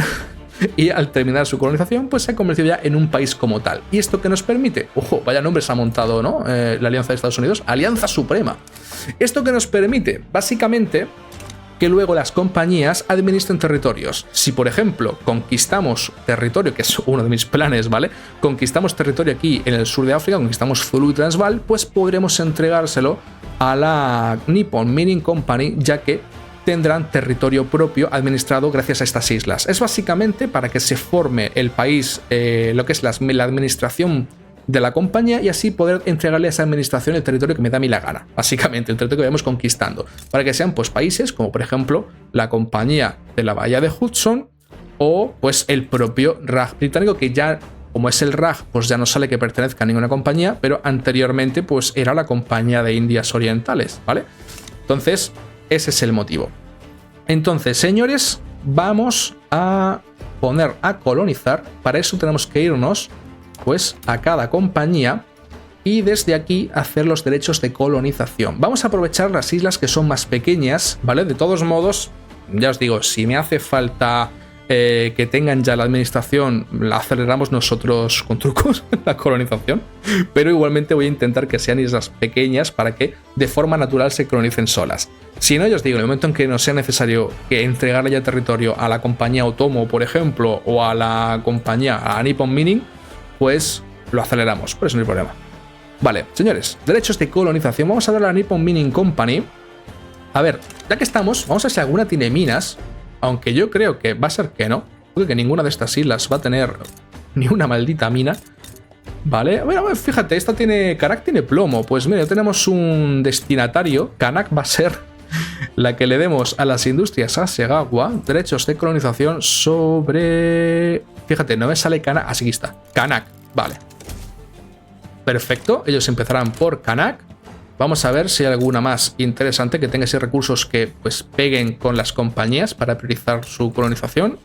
y al terminar su colonización, pues se ha convertido ya en un país como tal. ¿Y esto qué nos permite? Ojo, vaya nombre se ha montado, ¿no? La Alianza de Estados Unidos, Alianza Suprema. ¿Esto qué nos permite? Básicamente que luego las compañías administren territorios. Si, por ejemplo, conquistamos territorio, que es uno de mis planes, ¿vale? Conquistamos territorio aquí en el sur de África, conquistamos Zulu y Transvaal, pues podremos entregárselo a la Nippon Mining Company, ya que tendrán territorio propio administrado gracias a estas islas. Es básicamente para que se forme el país, lo que es la administración de la compañía, y así poder entregarle a esa administración el territorio que me da a mí la gana. Básicamente, el territorio que vayamos conquistando. Para que sean pues países como por ejemplo la compañía de la bahía de Hudson o pues el propio RAG británico, que ya, como es el RAG, pues ya no sale que pertenezca a ninguna compañía, pero anteriormente pues era la compañía de Indias Orientales, ¿vale? Entonces, ese es el motivo. Entonces, señores, vamos a poner a colonizar. Para eso tenemos que irnos pues a cada compañía y desde aquí hacer los derechos de colonización. Vamos a aprovechar las islas que son más pequeñas, ¿vale? De todos modos, ya os digo, si me hace falta que tengan ya la administración, la aceleramos nosotros con trucos la colonización, pero igualmente voy a intentar que sean islas pequeñas para que de forma natural se colonicen solas. Si no, ya os digo, en el momento en que no sea necesario que entregarle ya territorio a la compañía Otomo, por ejemplo, o a la compañía, a Nippon Mining, pues lo aceleramos, por eso no hay problema. Vale, señores, derechos de colonización. Vamos a darle a la Nippon Mining Company. A ver, ya que estamos, vamos a ver si alguna tiene minas, aunque yo creo que va a ser que no, porque que ninguna de estas islas va a tener ni una maldita mina. Vale, bueno, fíjate, esta tiene, Kanak tiene plomo. Pues mira, tenemos un destinatario. Kanak va a ser la que le demos a las industrias Hasegawa derechos de colonización sobre... Fíjate, no me sale Kanak, así que está, Kanak, vale. Perfecto, ellos empezarán por Kanak. Vamos a ver si hay alguna más interesante que tenga esos recursos que pues peguen con las compañías para priorizar su colonización.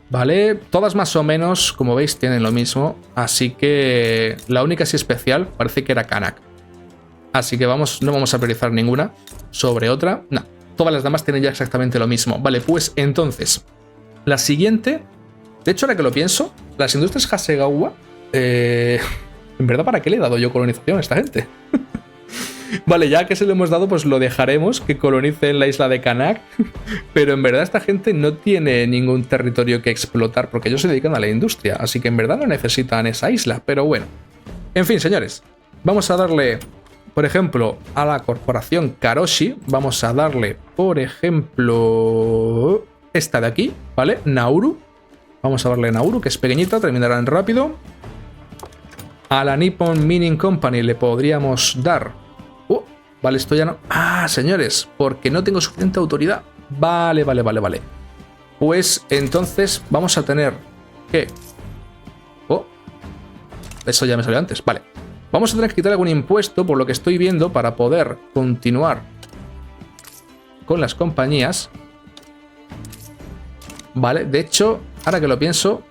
Vale, todas más o menos, como veis, tienen lo mismo. Así que la única así especial parece que era Kanak. Así que no vamos a priorizar ninguna sobre otra. No, todas las demás tienen ya exactamente lo mismo. Vale, pues entonces, la siguiente... De hecho, ahora que lo pienso, las industrias Hasegawa... en verdad, ¿para qué le he dado yo colonización a esta gente? Vale, ya que se lo hemos dado, pues lo dejaremos que colonice en la isla de Kanak. Pero en verdad esta gente no tiene ningún territorio que explotar porque ellos se dedican a la industria. Así que en verdad no necesitan esa isla. Pero bueno. En fin, señores. Vamos a darle, por ejemplo, a la corporación Karoshi. Vamos a darle, por ejemplo, esta de aquí, ¿vale? Nauru. Vamos a darle Nauru, que es pequeñita, terminarán rápido. A la Nippon Mining Company le podríamos dar... vale, esto ya no... Ah, señores, porque no tengo suficiente autoridad. Vale. Pues entonces vamos a tener que... eso ya me salió antes, vale. Vamos a tener que quitar algún impuesto, por lo que estoy viendo, para poder continuar con las compañías. Vale, de hecho, ahora que lo pienso,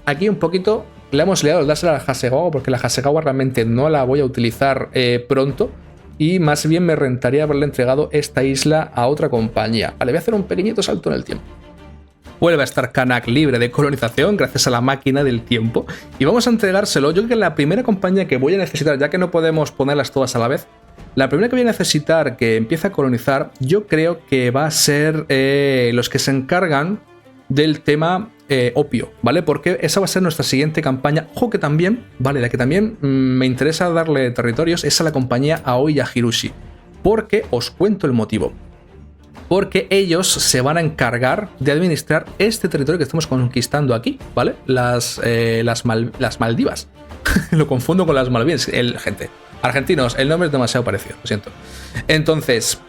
aquí un poquito le hemos liado el dársela a la Hasegawa, porque la Hasegawa realmente no la voy a utilizar pronto, y más bien me rentaría haberle entregado esta isla a otra compañía. Vale, voy a hacer un pequeñito salto en el tiempo. Vuelve a estar Kanak libre de colonización gracias a la máquina del tiempo. Y vamos a entregárselo. Yo creo que la primera compañía que voy a necesitar, ya que no podemos ponerlas todas a la vez, la primera que voy a necesitar que empiece a colonizar, yo creo que va a ser los que se encargan del tema opio, ¿vale? Porque esa va a ser nuestra siguiente campaña. Ojo que también, ¿vale? La que también me interesa darle territorios es a la compañía Aoi Yajirushi. Porque os cuento el motivo. Porque ellos se van a encargar de administrar este territorio que estamos conquistando aquí, ¿vale? Las Maldivas. Lo confundo con las Malvinas. Gente, argentinos, el nombre es demasiado parecido, lo siento. Entonces,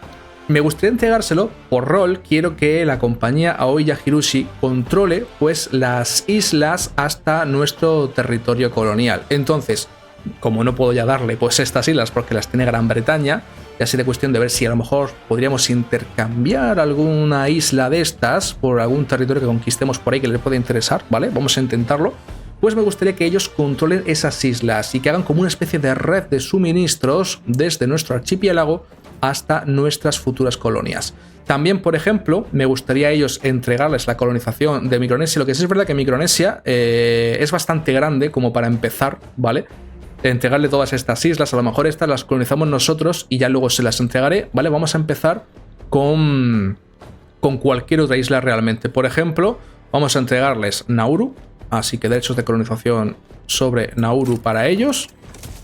me gustaría entregárselo por rol. Quiero que la compañía Aoi Yajirushi controle, pues, las islas hasta nuestro territorio colonial. Entonces, como no puedo ya darle, pues, estas islas porque las tiene Gran Bretaña, ya sería cuestión de ver si a lo mejor podríamos intercambiar alguna isla de estas por algún territorio que conquistemos por ahí que les pueda interesar, ¿vale? Vamos a intentarlo. Pues me gustaría que ellos controlen esas islas y que hagan como una especie de red de suministros desde nuestro archipiélago hasta nuestras futuras colonias. También, por ejemplo, me gustaría a ellos entregarles la colonización de Micronesia. Lo que sí es verdad que Micronesia es bastante grande como para empezar, ¿vale? Entregarle todas estas islas, a lo mejor estas las colonizamos nosotros y ya luego se las entregaré, ¿vale? Vamos a empezar con cualquier otra isla realmente. Por ejemplo, vamos a entregarles Nauru, así que derechos de colonización sobre Nauru para ellos,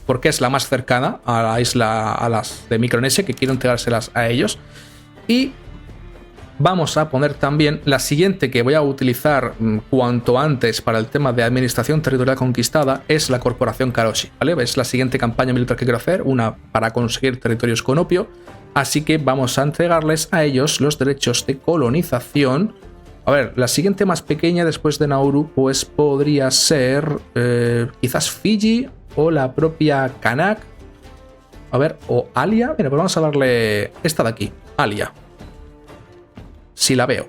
porque es la más cercana a la isla, a las de Micronesia, que quiero entregárselas a ellos. Y vamos a poner también la siguiente que voy a utilizar cuanto antes para el tema de administración territorial conquistada, es la corporación Karoshi, ¿vale? Es la siguiente campaña militar que quiero hacer, una para conseguir territorios con opio, así que vamos a entregarles a ellos los derechos de colonización. A ver, la siguiente más pequeña después de Nauru, pues podría ser quizás Fiji o la propia Kanak. A ver, o Alia. Mira, pues vamos a darle esta de aquí, Alia. Si la veo.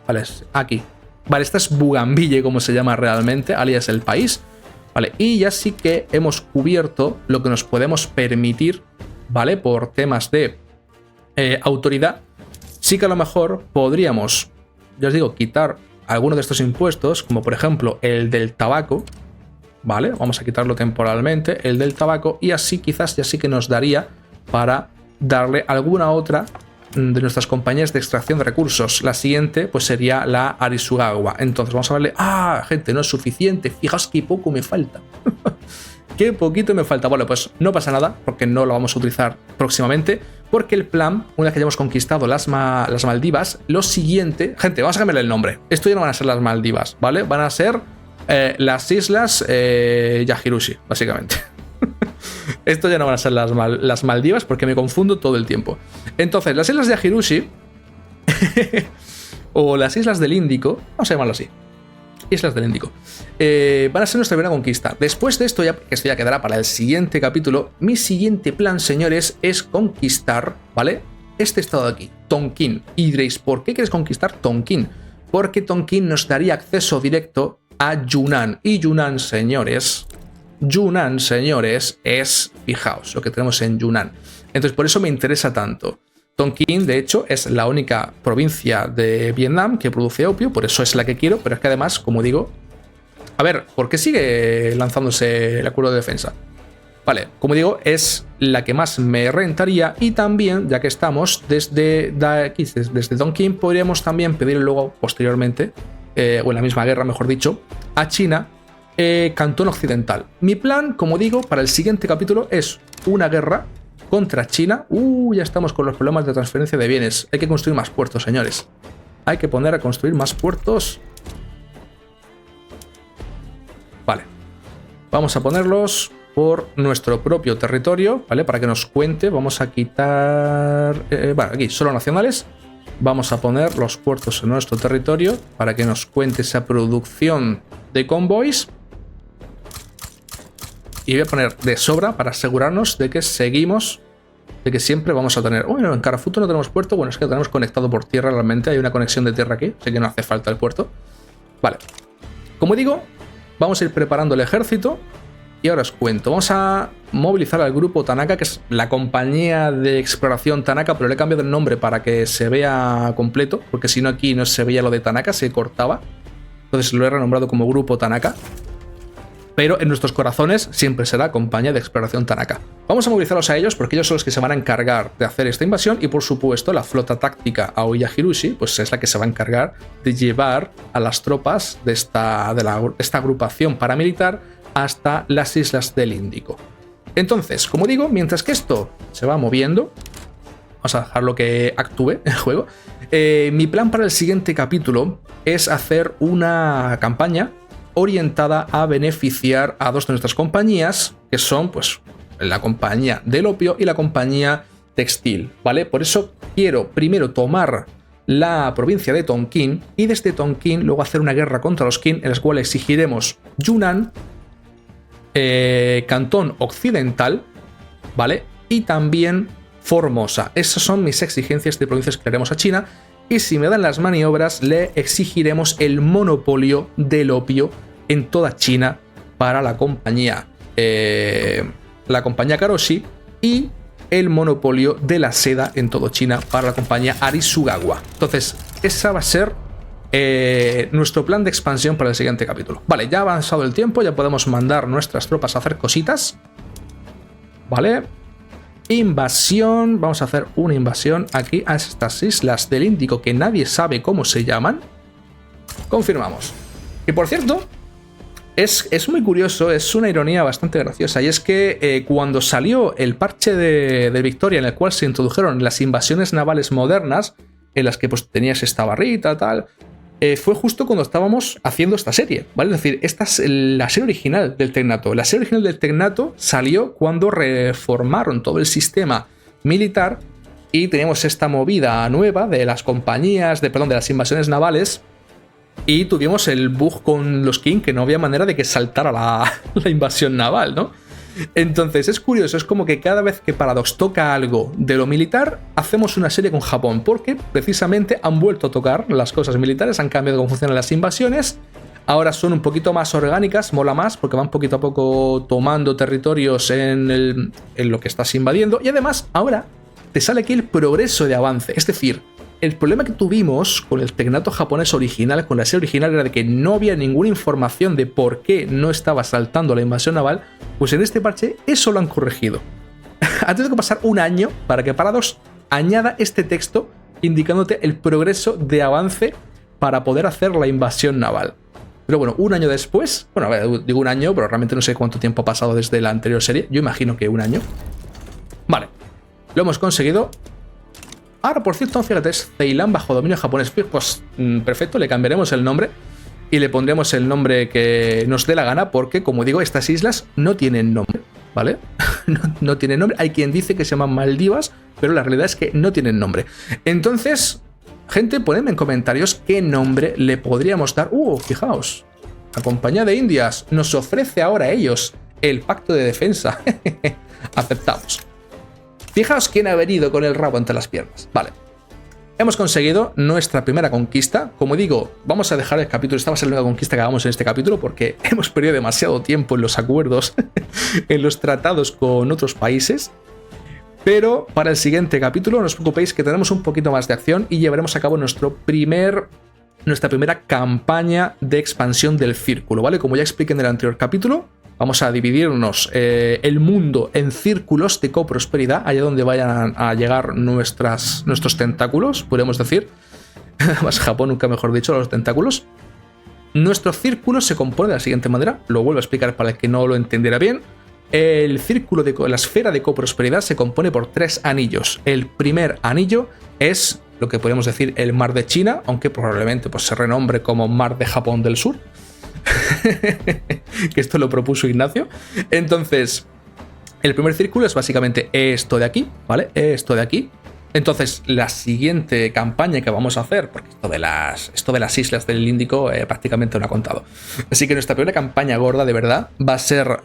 Vale, aquí. Vale, esta es Bougainville, como se llama realmente. Alia es el país. Vale, y ya sí que hemos cubierto lo que nos podemos permitir, ¿vale? Por temas de autoridad. Sí que a lo mejor podríamos, ya os digo, quitar algunos de estos impuestos, como por ejemplo el del tabaco, ¿vale? Vamos a quitarlo temporalmente, el del tabaco, y así quizás ya sí que nos daría para darle alguna otra de nuestras compañías de extracción de recursos. La siguiente pues sería la Arisugawa. Entonces vamos a darle... ¡Ah, gente! No es suficiente. Fijaos qué poco me falta. Qué poquito me falta. Bueno, pues no pasa nada, porque no lo vamos a utilizar próximamente, porque el plan, una vez que hayamos conquistado las Maldivas, lo siguiente... Gente, vamos a cambiarle el nombre. Esto ya no van a ser las Maldivas, ¿vale? Van a ser las islas Yajirushi, básicamente. Esto ya no van a ser las Maldivas, porque me confundo todo el tiempo. Entonces, las islas de Yajirushi o las islas del Índico, vamos a llamarlo así, islas del Índico, van a ser nuestra primera conquista. Después de esto, esto ya quedará para el siguiente capítulo. Mi siguiente plan, señores, es conquistar, ¿vale? Este estado de aquí, Tonkin. Y diréis, ¿por qué quieres conquistar Tonkin? Porque Tonkin nos daría acceso directo a Yunnan. Y Yunnan, señores, es, fijaos, lo que tenemos en Yunnan. Entonces, por eso me interesa tanto. Tonkin, de hecho, es la única provincia de Vietnam que produce opio, por eso es la que quiero, pero es que además, como digo... A ver, ¿por qué sigue lanzándose el acuerdo de defensa? Vale, como digo, es la que más me rentaría y también, ya que estamos, desde Tonkin podríamos también pedir luego, posteriormente, o en la misma guerra, mejor dicho, a China, Cantón Occidental. Mi plan, como digo, para el siguiente capítulo es una guerra contra China. Ya estamos con los problemas de transferencia de bienes. Hay que construir más puertos, señores. Hay que poner a construir más puertos. Vale. Vamos a ponerlos por nuestro propio territorio, ¿vale? Para que nos cuente. Vamos a quitar... bueno, aquí, solo nacionales. Vamos a poner los puertos en nuestro territorio para que nos cuente esa producción de convoys. Y voy a poner de sobra para asegurarnos de que seguimos, de que siempre vamos a tener... Bueno, en Carafuto no tenemos puerto. Bueno, es que lo tenemos conectado por tierra realmente. Hay una conexión de tierra aquí, así que no hace falta el puerto. Vale. Como digo, vamos a ir preparando el ejército. Y ahora os cuento. Vamos a movilizar al grupo Tanaka, que es la compañía de exploración Tanaka, pero le he cambiado el nombre para que se vea completo, porque si no aquí no se veía lo de Tanaka, se cortaba. Entonces lo he renombrado como grupo Tanaka. Pero en nuestros corazones siempre será compañía de exploración Tanaka. Vamos a movilizarlos a ellos porque ellos son los que se van a encargar de hacer esta invasión y por supuesto la flota táctica Aoya Hirushi pues es la que se va a encargar de llevar a las tropas de esta agrupación paramilitar hasta las islas del Índico. Entonces, como digo, mientras que esto se va moviendo, vamos a dejarlo que actúe el juego. Mi plan para el siguiente capítulo es hacer una campaña orientada a beneficiar a dos de nuestras compañías, que son pues la compañía del opio y la compañía textil, ¿vale? Por eso quiero primero tomar la provincia de Tonkin y desde Tonkin luego hacer una guerra contra los Qin, en las cuales exigiremos Yunnan, Cantón Occidental, ¿vale? Y también Formosa. Esas son mis exigencias de provincias que le haremos a China. Y si me dan las maniobras, le exigiremos el monopolio del opio en toda China para la compañía Karoshi y el monopolio de la seda en todo China para la compañía Arisugawa. Entonces, esa va a ser nuestro plan de expansión para el siguiente capítulo. Vale, ya ha avanzado el tiempo, ya podemos mandar nuestras tropas a hacer cositas. Vale. Invasión, vamos a hacer una invasión aquí a estas islas del Índico que nadie sabe cómo se llaman. Confirmamos. Y por cierto, es muy curioso, es una ironía bastante graciosa, y es que cuando salió el parche de Victoria en el cual se introdujeron las invasiones navales modernas, en las que pues tenías esta barrita, tal, fue justo cuando estábamos haciendo esta serie, ¿vale? Es decir, esta es la serie original del Tecnato. La serie original del Tecnato salió cuando reformaron todo el sistema militar y teníamos esta movida nueva de las compañías, de las invasiones navales, y tuvimos el bug con los Qin, que no había manera de que saltara la invasión naval, ¿no? Entonces es curioso, es como que cada vez que Paradox toca algo de lo militar, hacemos una serie con Japón, porque precisamente han vuelto a tocar las cosas militares, han cambiado cómo funcionan las invasiones, ahora son un poquito más orgánicas, mola más, porque van poquito a poco tomando territorios en lo que estás invadiendo, y además ahora te sale aquí el progreso de avance, es decir, el problema que tuvimos con el Tecnato japonés original, con la serie original, era de que no había ninguna información de por qué no estaba saltando la invasión naval. Pues en este parche eso lo han corregido. Ha tenido que pasar un año para que Paradox añada este texto indicándote el progreso de avance para poder hacer la invasión naval. Pero bueno, un año después, bueno, a ver, digo un año, pero realmente no sé cuánto tiempo ha pasado desde la anterior serie. Yo imagino que un año. Vale, lo hemos conseguido. Ahora, por cierto, fíjate, es Ceilán bajo dominio japonés. Pues perfecto, le cambiaremos el nombre y le pondremos el nombre que nos dé la gana, porque, como digo, estas islas no tienen nombre, ¿vale? no tienen nombre. Hay quien dice que se llaman Maldivas, pero la realidad es que no tienen nombre. Entonces, gente, ponedme en comentarios qué nombre le podríamos dar. Fijaos, la Compañía de Indias nos ofrece ahora a ellos el pacto de defensa. Aceptamos. Fijaos quién ha venido con el rabo entre las piernas. Vale. Hemos conseguido nuestra primera conquista. Como digo, vamos a dejar el capítulo. Esta va a ser la única conquista que hagamos en este capítulo porque hemos perdido demasiado tiempo en los acuerdos, en los tratados con otros países. Pero para el siguiente capítulo, no os preocupéis que tenemos un poquito más de acción y llevaremos a cabo nuestra primera campaña de expansión del círculo, ¿vale? Como ya expliqué en el anterior capítulo, Vamos a dividirnos el mundo en círculos de coprosperidad, allá donde vayan a llegar nuestros tentáculos, podemos decir. Más Japón, nunca mejor dicho, los tentáculos. Nuestro círculo se compone de la siguiente manera, lo vuelvo a explicar para el que no lo entendiera bien. El círculo de la esfera de coprosperidad se compone por 3 anillos. El primer anillo es lo que podemos decir el mar de China, aunque probablemente pues, se renombre como mar de Japón del Sur. Que esto lo propuso Ignacio. Entonces, el primer círculo es básicamente esto de aquí, ¿vale? Esto de aquí. Entonces, la siguiente campaña que vamos a hacer, porque esto de las islas del Índico prácticamente no ha contado. Así que nuestra primera campaña gorda, de verdad, va a ser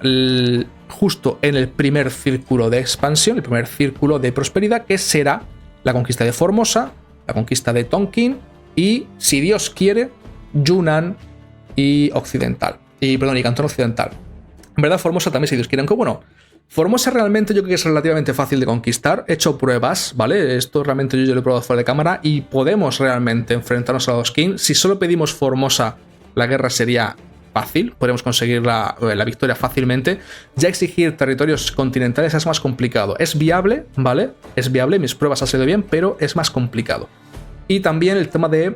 justo en el primer círculo de expansión, el primer círculo de prosperidad, que será la conquista de Formosa, la conquista de Tonkin y, si Dios quiere, Yunnan y Cantón Occidental. En verdad, Formosa también, si Dios quiere, aunque bueno, Formosa realmente yo creo que es relativamente fácil de conquistar. He hecho pruebas, ¿vale? Esto realmente yo lo he probado fuera de cámara y podemos realmente enfrentarnos a los King. Si solo pedimos Formosa, la guerra sería fácil, podemos conseguir la victoria fácilmente. Ya exigir territorios continentales es más complicado. Es viable, ¿vale? Es viable, mis pruebas han sido bien, pero es más complicado. Y también el tema de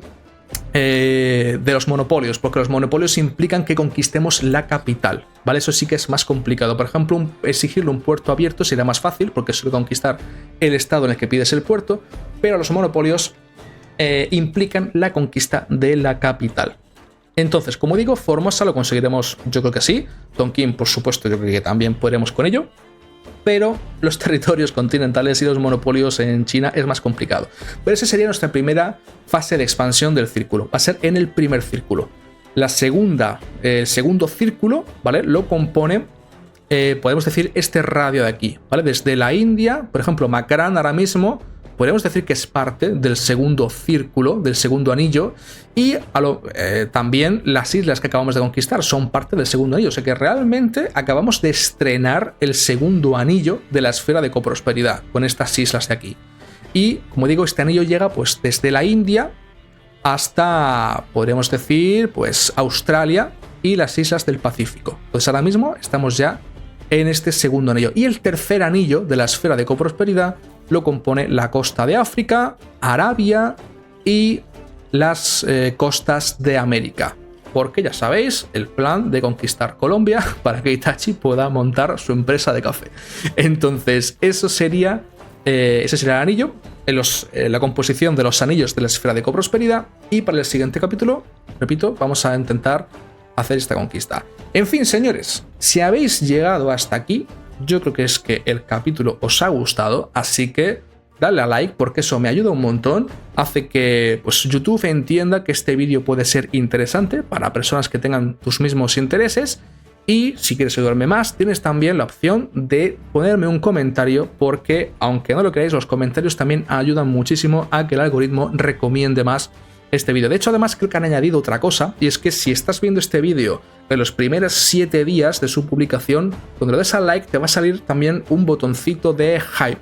los monopolios, porque los monopolios implican que conquistemos la capital, ¿vale? Eso sí que es más complicado. Por ejemplo, exigirle un puerto abierto sería más fácil, porque suele conquistar el estado en el que pides el puerto, pero los monopolios implican la conquista de la capital. Entonces, como digo, Formosa lo conseguiremos, yo creo que sí. Tonkin, por supuesto, yo creo que también podremos con ello. Pero los territorios continentales y los monopolios en China es más complicado. Pero esa sería nuestra primera fase de expansión del círculo. Va a ser en el primer círculo. El segundo círculo, ¿vale? Lo compone, podemos decir, este radio de aquí, ¿vale? Desde la India, por ejemplo, Makran ahora mismo, podemos decir que es parte del segundo círculo, del segundo anillo, y también las islas que acabamos de conquistar son parte del segundo anillo. O sea que realmente acabamos de estrenar el segundo anillo de la esfera de coprosperidad con estas islas de aquí. Y, como digo, este anillo llega pues desde la India hasta, podríamos decir, pues Australia y las islas del Pacífico. Entonces ahora mismo estamos ya en este segundo anillo. Y el tercer anillo de la esfera de coprosperidad lo compone la costa de África, Arabia y las costas de América. Porque ya sabéis, el plan de conquistar Colombia para que Itachi pueda montar su empresa de café. Entonces, ese sería el anillo, la composición de los anillos de la esfera de coprosperidad. Y para el siguiente capítulo, repito, vamos a intentar hacer esta conquista. En fin, señores, si habéis llegado hasta aquí, yo creo que es que el capítulo os ha gustado, así que dale a like porque eso me ayuda un montón, hace que pues, YouTube entienda que este vídeo puede ser interesante para personas que tengan tus mismos intereses. Y si quieres ayudarme más, tienes también la opción de ponerme un comentario, porque aunque no lo creáis, los comentarios también ayudan muchísimo a que el algoritmo recomiende más este vídeo. De hecho, además creo que han añadido otra cosa, y es que si estás viendo este vídeo en los primeros 7 días de su publicación, cuando le des al like te va a salir también un botoncito de hype.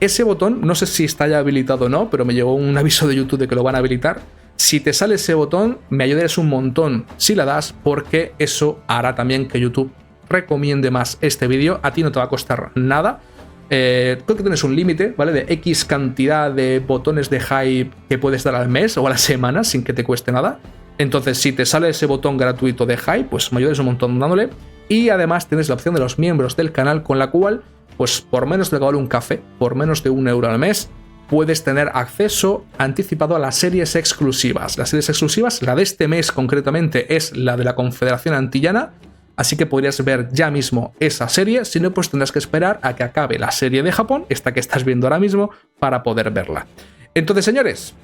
Ese botón, no sé si está ya habilitado o no, pero me llegó un aviso de YouTube de que lo van a habilitar. Si te sale ese botón, me ayudarías un montón si la das, porque eso hará también que YouTube recomiende más este vídeo. A ti no te va a costar nada. Creo que tienes un límite, ¿vale? De X cantidad de botones de hype que puedes dar al mes o a la semana sin que te cueste nada. Entonces, si te sale ese botón gratuito de hype, pues me ayudas un montón dándole. Y además tienes la opción de los miembros del canal, con la cual, pues por menos de que vale un café, por menos de 1 euro al mes, puedes tener acceso anticipado a las series exclusivas. Las series exclusivas, la de este mes concretamente, es la de la Confederación Antillana. Así que podrías ver ya mismo esa serie, si no pues tendrás que esperar a que acabe la serie de Japón, esta que estás viendo ahora mismo, para poder verla. Entonces, señores,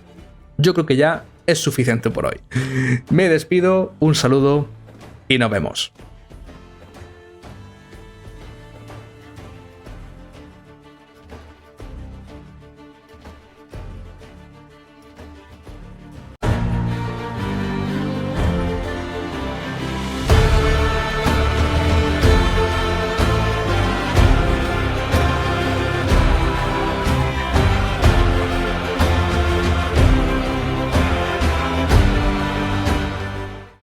yo creo que ya es suficiente por hoy. Me despido, un saludo y nos vemos.